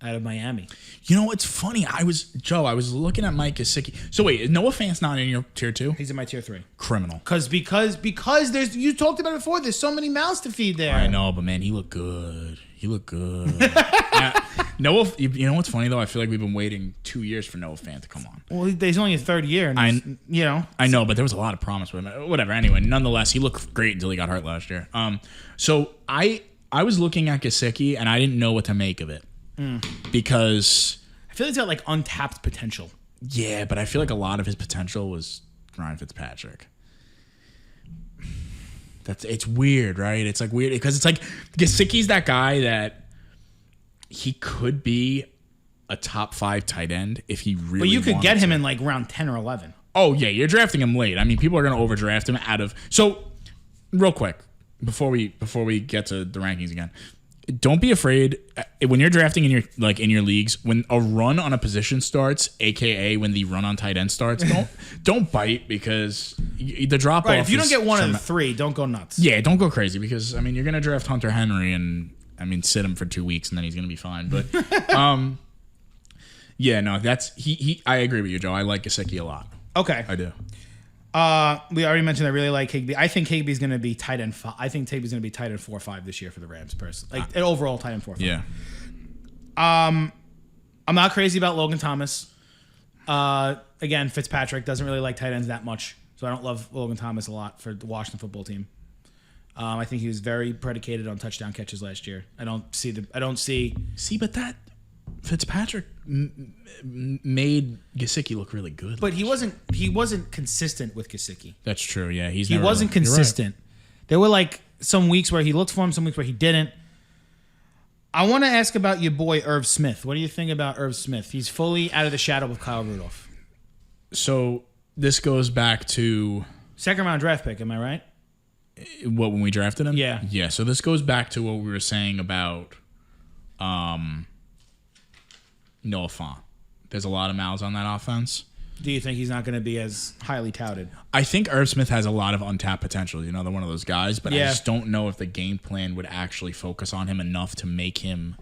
out of Miami. You know what's funny? I was looking at Mike Gesicki. So wait, is Noah Fant's not in your tier 2? He's in my tier 3. Criminal. Because there's, you talked about it before, there's so many mouths to feed there. I know, but man, he looked good. Noah, you know what's funny though? I feel like we've been waiting 2 years for Noah Fant to come on. Well, he's only his 3rd year. And I know, but there was a lot of promise with him. Whatever. Anyway, nonetheless, he looked great until he got hurt last year. So I was looking at Gesicki and I didn't know what to make of it because I feel like he's got like untapped potential. Yeah, but I feel like a lot of his potential was Ryan Fitzpatrick. It's weird, right? It's like weird because it's like Gesicki's that guy that he could be a top 5 tight end if he really. But you could get him to. in like round 10 or 11. Oh yeah, you're drafting him late. I mean, people are going to overdraft him out of. So, real quick before we get to the rankings again, don't be afraid when you're drafting in your leagues when a run on a position starts, aka when the run on tight end starts. Don't bite because the drop off. Right, if you don't get one of the 3, don't go nuts. Yeah, don't go crazy because I mean you're going to draft Hunter Henry and sit him for 2 weeks and then he's going to be fine. But yeah, no, that's he. I agree with you, Joe. I like Gesicki a lot. Okay, I do. We already mentioned I really like Higbee. I think Higbee's going to be tight end 5. I think Higbee's going to be tight end 4-5 this year for the Rams. Personally, like an overall tight end 4-5. Yeah. I'm not crazy about Logan Thomas. Again, Fitzpatrick doesn't really like tight ends that much, so I don't love Logan Thomas a lot for the Washington football team. I think he was very predicated on touchdown catches last year. I don't see. See, but that Fitzpatrick made Gesicki look really good. But he wasn't consistent with Kasichi. That's true. Yeah, he wasn't consistent. Right. There were like some weeks where he looked for him, some weeks where he didn't. I want to ask about your boy Irv Smith. What do you think about Irv Smith? He's fully out of the shadow of Kyle Rudolph. So this goes back to second round draft pick. Am I right? What, when we drafted him? Yeah. Yeah. So this goes back to what we were saying about Noah Fant. There's a lot of mouths on that offense. Do you think he's not going to be as highly touted? I think Irv Smith has a lot of untapped potential. You know, they're one of those guys, but yeah. I just don't know if the game plan would actually focus on him enough to make him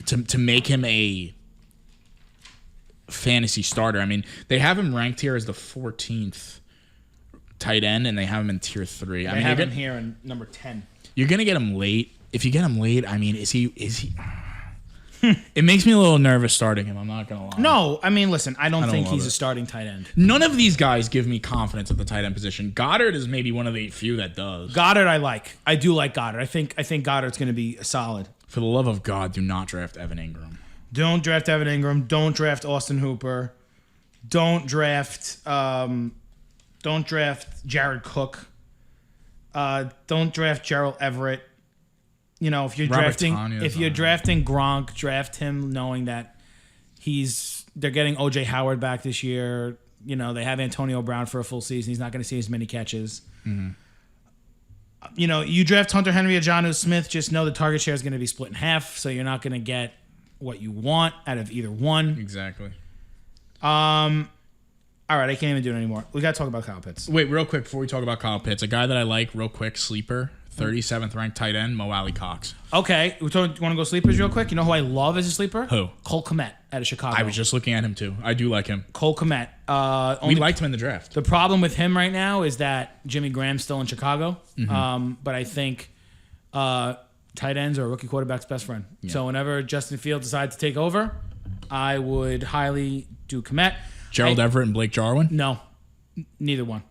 to make him a fantasy starter. I mean, they have him ranked here as the 14th tight end, and they have him in tier 3. They have him here in number 10. You're gonna get him late. If you get him late, I mean, is he? It makes me a little nervous starting him. I'm not gonna lie. No, I mean, listen, I don't think he's a starting tight end. None of these guys give me confidence at the tight end position. Goddard is maybe one of the few that does. Goddard, I like. I do like Goddard. I think Goddard's going to be solid. For the love of God, do not draft Evan Ingram. Don't draft Evan Ingram. Don't draft Austin Hooper. Don't draft Jared Cook. Don't draft Gerald Everett. You know, if you're drafting Gronk, draft him knowing that they're getting O.J. Howard back this year. You know, they have Antonio Brown for a full season. He's not going to see as many catches. Mm-hmm. You know, you draft Hunter Henry or Jonnu Smith, just know the target share is going to be split in half, so you're not going to get what you want out of either one. Exactly. All right, I can't even do it anymore. We got to talk about Kyle Pitts. Wait, real quick before we talk about Kyle Pitts, a guy that I like, real quick, sleeper, 37th ranked tight end, Mo Alley Cox. Okay, you want to go sleepers real quick? You know who I love as a sleeper? Who? Cole Kmet out of Chicago. I was just looking at him too. I do like him. Cole Kmet. We liked him in the draft. The problem with him right now is that Jimmy Graham's still in Chicago. Mm-hmm. But I think tight ends are a rookie quarterback's best friend. Yeah. So whenever Justin Fields decides to take over, I would highly do Kmet. Gerald Everett and Blake Jarwin? No, neither one.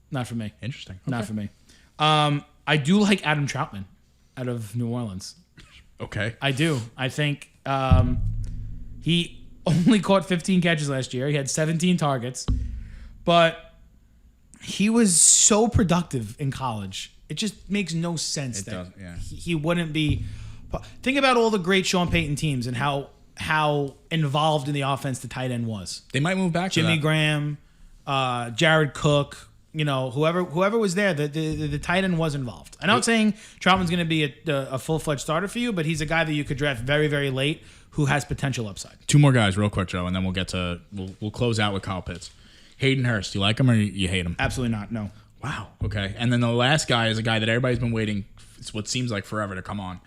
Not for me. Interesting. Okay. Not for me. I do like Adam Troutman out of New Orleans. Okay. I do. I think he only caught 15 catches last year. He had 17 targets. But he was so productive in college. It just makes no sense he wouldn't be. Think about all the great Sean Payton teams and how involved in the offense the tight end was. They might move back to Jimmy Graham, Jared Cook. You know, whoever was there, the tight end was involved. I'm not saying Troutman's going to be a full-fledged starter for you, but he's a guy that you could draft very, very late who has potential upside. 2 more guys real quick, Joe, and then we'll close out with Kyle Pitts. Hayden Hurst, you like him or you hate him? Absolutely not, no. Wow, okay. And then the last guy is a guy that everybody's been waiting, it's what seems like forever to come on.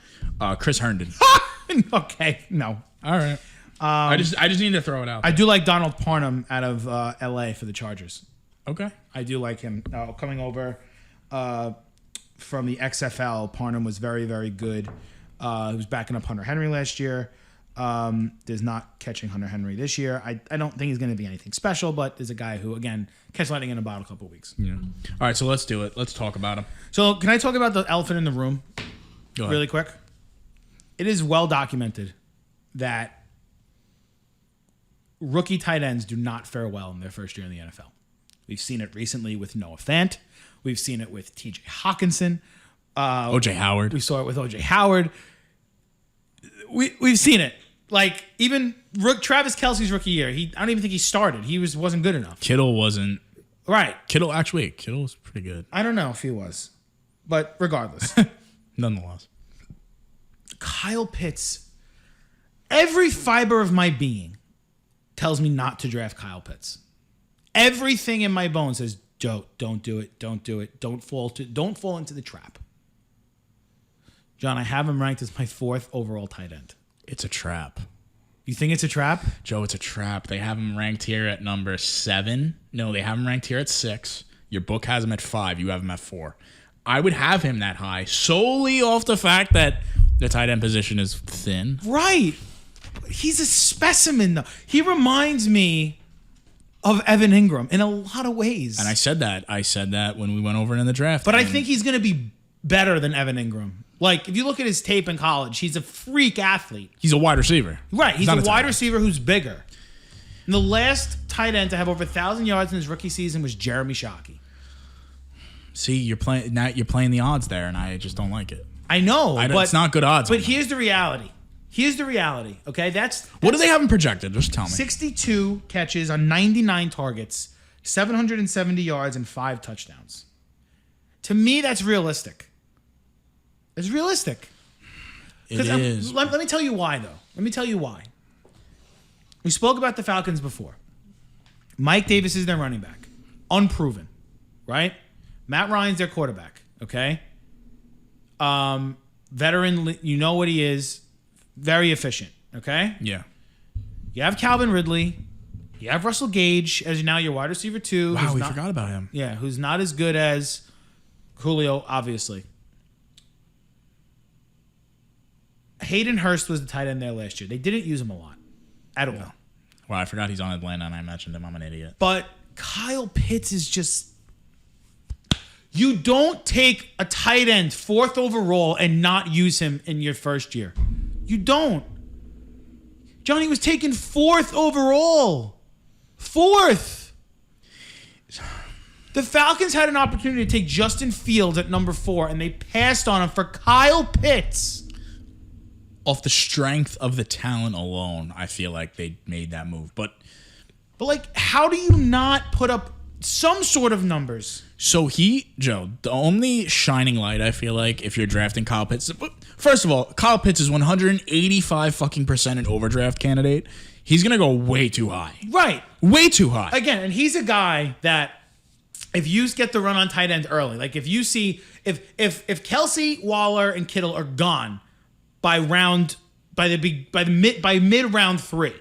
Chris Herndon. Okay, no. All right. I just need to throw it out there. I do like Donald Parham out of L.A. for the Chargers. Okay. I do like him. Coming over from the XFL, Parham was very, very good. He was backing up Hunter Henry last year. There's not catching Hunter Henry this year. I don't think he's going to be anything special, but there's a guy who, again, catch lightning in a bottle a couple of weeks. Yeah. All right, so let's do it. Let's talk about him. So can I talk about the elephant in the room Go ahead. really quick? It is well documented that rookie tight ends do not fare well in their first year in the NFL. We've seen it recently with Noah Fant. We've seen it with T.J. Hawkinson. O.J. Howard. We saw it with O.J. Howard. We've seen it. Like, even Travis Kelsey's rookie year, I don't even think he started. He wasn't good enough. Kittle wasn't. Right. Kittle was pretty good. I don't know if he was. But regardless. Nonetheless. Kyle Pitts, every fiber of my being tells me not to draft Kyle Pitts. Everything in my bones says, Joe, don't do it. Don't do it. Don't fall into the trap. John, I have him ranked as my 4th overall tight end. It's a trap. You think it's a trap? Joe, it's a trap. They have him ranked here at number 7. No, they have him ranked here at 6. Your book has him at 5. You have him at 4. I would have him that high solely off the fact that the tight end position is thin. Right. He's a specimen, though. He reminds me of Evan Ingram in a lot of ways. And I said that when we went over it in the draft. But I think he's going to be better than Evan Ingram. Like, if you look at his tape in college, he's a freak athlete. He's a wide receiver. Right. He's a not wide receiver who's bigger. And the last tight end to have over 1,000 yards in his rookie season was Jeremy Shockey. See, you're playing the odds there, and I just don't like it. I know, but it's not good odds. But here's the reality. Okay, that's what do they have him projected? Just tell me. 62 catches on 99 targets, 770 yards, and 5 touchdowns. To me, that's realistic. It's realistic. It is. Let me tell you why, though. Let me tell you why. We spoke about the Falcons before. Mike Davis is their running back. Unproven, right? Matt Ryan's their quarterback, okay? Veteran, you know what he is. Very efficient, okay? Yeah. You have Calvin Ridley. You have Russell Gage as now your wide receiver 2. Wow, we forgot about him. Yeah, who's not as good as Julio, obviously. Hayden Hurst was the tight end there last year. They didn't use him a lot at all. Well, I forgot he's on Atlanta, and I mentioned him. I'm an idiot. But Kyle Pitts is just... You don't take a tight end 4th overall and not use him in your first year. You don't. Johnny was taken 4th overall. 4th. The Falcons had an opportunity to take Justin Fields at number 4, and they passed on him for Kyle Pitts. Off the strength of the talent alone, I feel like they made that move. But like, how do you not put up some sort of numbers? So Joe, the only shining light I feel like if you're drafting Kyle Pitts, first of all, Kyle Pitts is 185% an overdraft candidate. He's gonna go way too high. Right. Way too high. Again, and he's a guy that if you get the run on tight end early, like if you see if Kelsey, Waller, and Kittle are gone by mid round 3,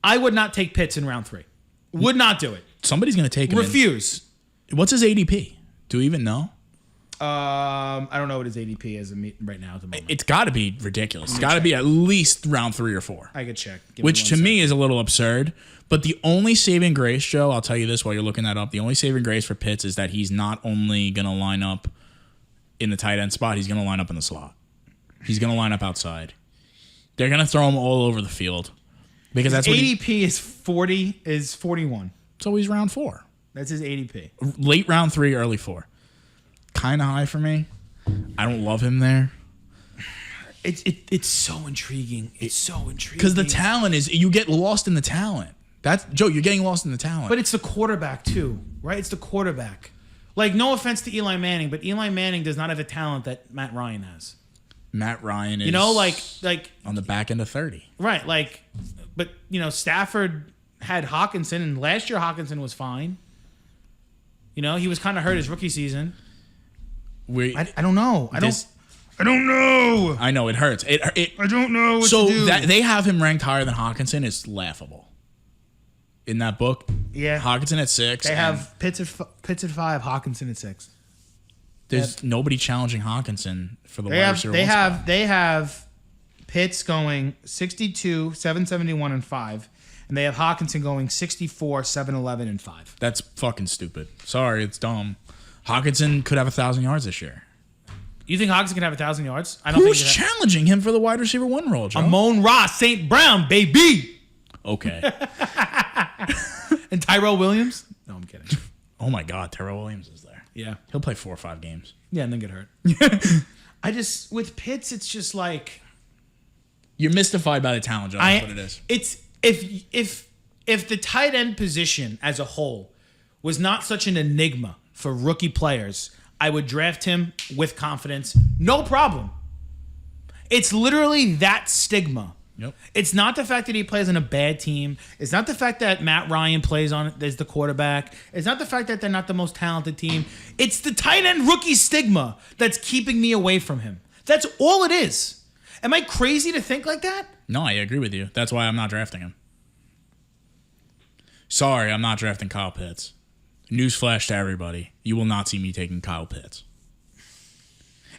I would not take Pitts in round 3. Would not do it. Somebody's gonna take him. Refuse. What's his ADP? Do we even know? I don't know what his ADP is right now at the moment. It's got to be ridiculous. It's got to be at least round 3 or 4. I could check. Which to me is a little absurd. But the only saving grace, Joe, I'll tell you this while you're looking that up. The only saving grace for Pitts is that he's not only going to line up in the tight end spot, he's going to line up in the slot. He's going to line up outside. They're going to throw him all over the field. Because his that's what ADP is 41. So he's round 4. That's his ADP. Late round 3, early 4. Kind of high for me. I don't love him there. It's so intriguing. It's so intriguing. Because the talent is, you get lost in the talent. Joe, you're getting lost in the talent. But it's the quarterback too, right? It's the quarterback. Like, no offense to Eli Manning, but Eli Manning does not have the talent that Matt Ryan has. Matt Ryan is, like on the back end of 30. Right, like, but Stafford had Hawkinson, and last year Hawkinson was fine. He was kind of hurt his rookie season. I don't know. I don't know. I know it hurts. I don't know what so to do. That they have him ranked higher than Hawkinson is laughable. In that book, yeah, Hawkinson at 6. They have Pitts at 5, Hawkinson at 6. There's nobody challenging Hawkinson for the wide receiver. They have Pitts going 62, 771, and 5. And they have Hawkinson going 64, 711, and 5. That's fucking stupid. Sorry, it's dumb. Hawkinson could have 1,000 yards this year. You think Hawkinson can have 1,000 yards? I don't Who's think challenging him for the wide receiver 1 role, Joe? Amon-Ra St. Brown, baby. Okay. And Tyrell Williams? No, I'm kidding. Oh my God, Tyrell Williams is there. Yeah. He'll play 4 or 5 games. Yeah, and then get hurt. With Pitts, it's just like... You're mystified by the talent, Joe. That's what it is. It's... If the tight end position as a whole was not such an enigma for rookie players, I would draft him with confidence. No problem. It's literally that stigma. Yep. It's not the fact that he plays on a bad team. It's not the fact that Matt Ryan plays on it as the quarterback. It's not the fact that they're not the most talented team. It's the tight end rookie stigma that's keeping me away from him. That's all it is. Am I crazy to think like that? No, I agree with you. That's why I'm not drafting him. Sorry, I'm not drafting Kyle Pitts. Newsflash to everybody. You will not see me taking Kyle Pitts.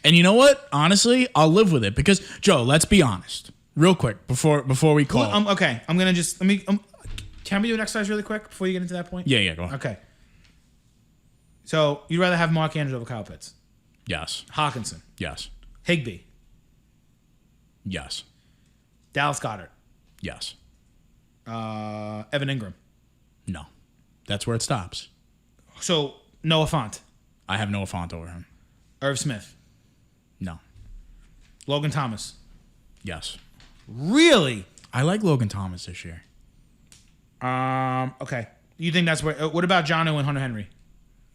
And you know what? Honestly, I'll live with it because, Joe, let's be honest. Real quick, before we call. Well, okay, I'm going to just... can we do an exercise really quick before you get into that point? Yeah, go on. Okay. So, you'd rather have Mark Andrews over Kyle Pitts? Yes. Hawkinson. Yes. Higbee. Yes. Dallas Goedert. Yes. Evan Ingram. No. That's where it stops. So, Noah Fant. I have Noah Fant over him. Irv Smith. No. Logan Thomas. Yes. Really? I like Logan Thomas this year. Okay. You think that's where... what about Jonnu and Hunter Henry?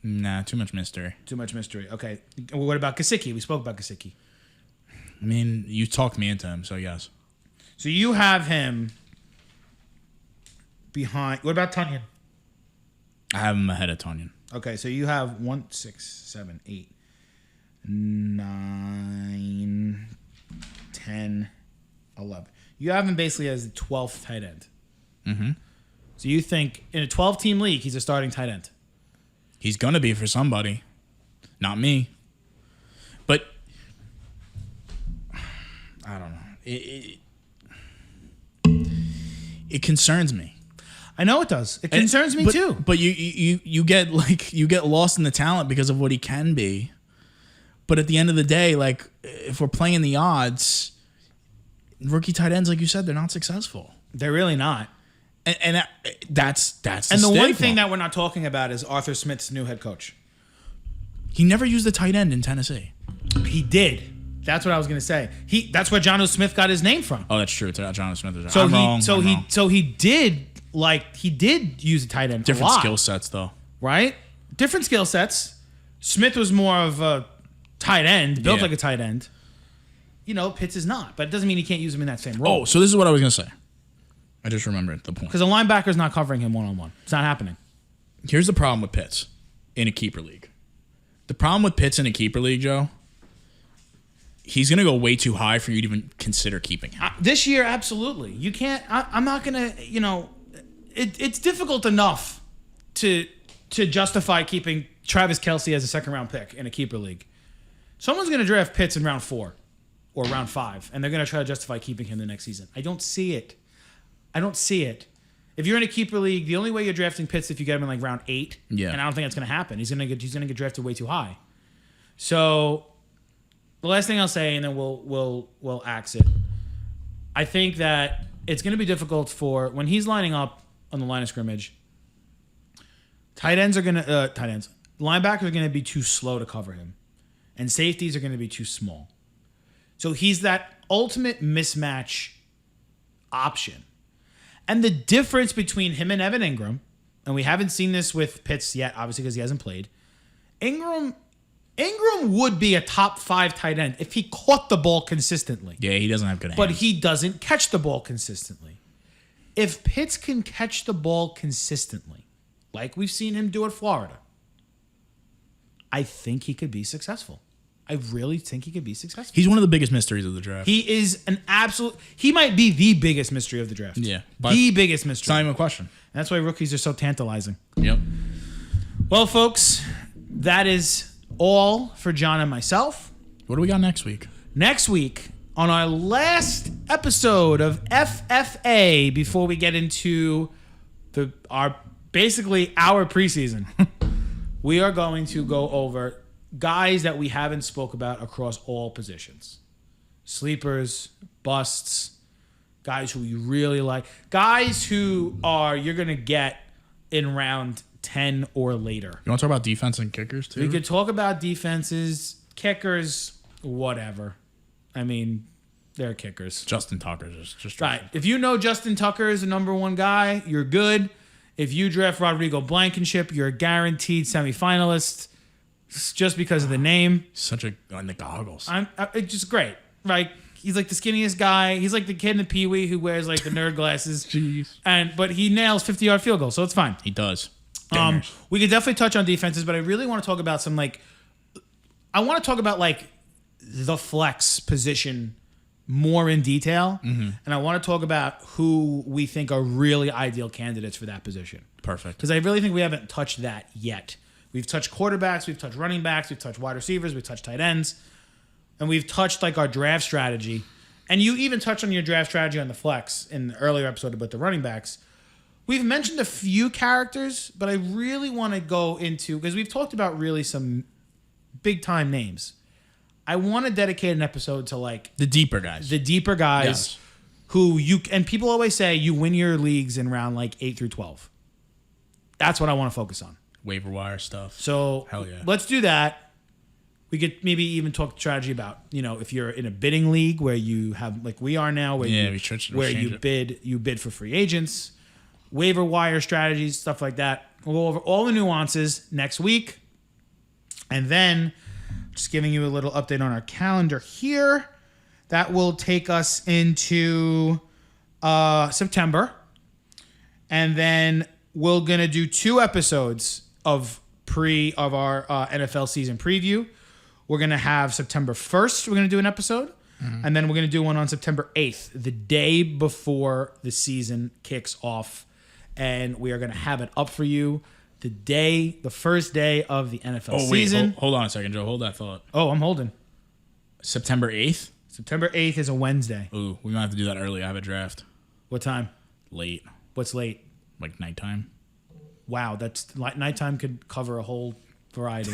Nah, too much mystery. Too much mystery. Okay. What about Kasichi? We spoke about Kasichi. I mean, you talked me into him, so yes. So you have him behind... What about Tunyon? I have him ahead of Tunyon. Okay, so you have 1, 6, 7, 8, 9, 10, 11. You have him basically as the 12th tight end. Mm-hmm. So you think in a 12-team league, he's a starting tight end? He's going to be for somebody. Not me. But I don't know. It concerns me. I know it does. It concerns me too. But you get lost in the talent because of what he can be. But at the end of the day, like if we're playing the odds, rookie tight ends, like you said, they're not successful. They're really not. And that's the and the one stigma. thing that we're not talking about is Arthur Smith's new head coach. He never used a tight end in Tennessee. He did. That's what I was going to say. That's where Jonnu Smith got his name from. Oh, that's true. Jonathan Smith is So I'm wrong. he did use a tight end. Different a lot, skill sets though. right? Different skill sets. Smith was more of a tight end, built Yeah. like a tight end. Pitts is not, but it doesn't mean he can't use him in that same role. Oh, so this is what I was going to say. I just remembered the point. Because a linebacker's not covering him one-on-one. It's not happening. Here's the problem with Pitts in a keeper league. The problem with Pitts in a keeper league, Joe, he's going to go way too high for you to even consider keeping him. This year, absolutely. You can't. I'm not going to. It's difficult enough to justify keeping Travis Kelsey as a second-round pick in a keeper league. Someone's going to draft Pitts in round 4 or round 5, and they're going to try to justify keeping him the next season. I don't see it. If you're in a keeper league, the only way you're drafting Pitts is if you get him in like round 8. Yeah. And I don't think that's going to happen. He's going to get drafted way too high. So the last thing I'll say, and then we'll axe it. I think that it's going to be difficult for when he's lining up on the line of scrimmage. Linebackers are going to be too slow to cover him, and safeties are going to be too small. So he's that ultimate mismatch option. And the difference between him and Evan Ingram, and we haven't seen this with Pitts yet, obviously because he hasn't played. Ingram would be a top 5 tight end if he caught the ball consistently. Yeah, he doesn't have good hands. But he doesn't catch the ball consistently. If Pitts can catch the ball consistently, like we've seen him do at Florida, I think he could be successful. I really think he could be successful. He's one of the biggest mysteries of the draft. He is he might be the biggest mystery of the draft. Yeah. The biggest mystery. It's not even a question. And that's why rookies are so tantalizing. Yep. Well, folks, that is all for John and myself. What do we got next week? Next week, on our last episode of FFA, before we get into our preseason, we are going to go over guys that we haven't spoke about across all positions. Sleepers, busts, guys who you really like, guys who you're going to get in round 10 or later. You want to talk about defense and kickers too? We could talk about defenses, kickers, whatever. I mean, they're kickers. Justin Tucker's just right. If you know Justin Tucker is the number 1 guy, you're good. If you draft Rodrigo Blankenship, you're a guaranteed semifinalist just because of the name. On the goggles. It's just great. Right? He's like the skinniest guy. He's like the kid in the Pee-wee who wears like the nerd glasses. Jeez. But he nails 50-yard field goals, so it's fine. He does. We could definitely touch on defenses, but I really want to talk about the flex position more in detail. Mm-hmm. And I want to talk about who we think are really ideal candidates for that position. Perfect. Because I really think we haven't touched that yet. We've touched quarterbacks, we've touched running backs, we've touched wide receivers, we've touched tight ends, and we've touched like our draft strategy. And you even touched on your draft strategy on the flex in the earlier episode about the running backs. We've mentioned a few characters, but I really want to go into, because we've talked about really some big time names. I want to dedicate an episode to like The deeper guys. Yes. Who you and people always say you win your leagues in round like 8 through 12. That's what I want to focus on. Waiver wire stuff. So Hell yeah. Let's do that. We could maybe even talk strategy about, if you're in a bidding league where you have like we are now, where you bid for free agents, waiver wire strategies, stuff like that. We'll go over all the nuances next week. And then just giving you a little update on our calendar here. That will take us into September. And then we're going to do 2 episodes of our NFL season preview. We're going to have September 1st, we're going to do an episode. Mm-hmm. And then we're going to do one on September 8th, the day before the season kicks off. And we are going to have it up for you the first day of the NFL season. Hold on a second, Joe. Hold that thought. Oh, I'm holding. September 8th? September 8th is a Wednesday. Ooh, we might have to do that early. I have a draft. What time? Late. What's late? Like nighttime. Wow, nighttime could cover a whole variety.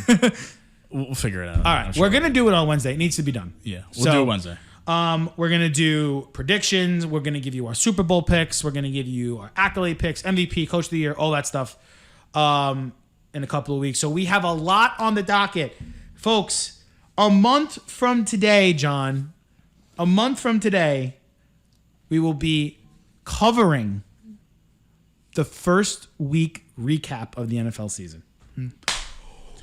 We'll figure it out. All right, we're going to do it on Wednesday. It needs to be done. Yeah, we'll do it Wednesday. We're going to do predictions. We're going to give you our Super Bowl picks. We're going to give you our accolade picks, MVP, Coach of the Year, all that stuff in a couple of weeks. So we have a lot on the docket. Folks, a month from today, John, we will be covering the first week recap of the NFL season.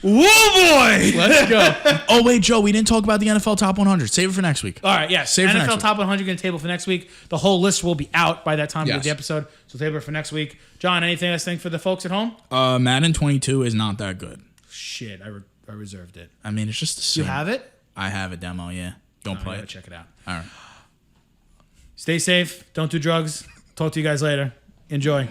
Whoa, boy! Let's go. Oh, wait, Joe, we didn't talk about the NFL Top 100. Save it for next week. All right, yes. Save it for next NFL week. Top 100 going to table for next week. The whole list will be out by that time we Yes. do the episode. So table it for next week. John, anything else for the folks at home? Madden 22 is not that good. Shit, I reserved it. I mean, it's just the same. You have it? I have a demo, yeah. Don't play it. Check it out. All right. Stay safe. Don't do drugs. Talk to you guys later. Enjoy.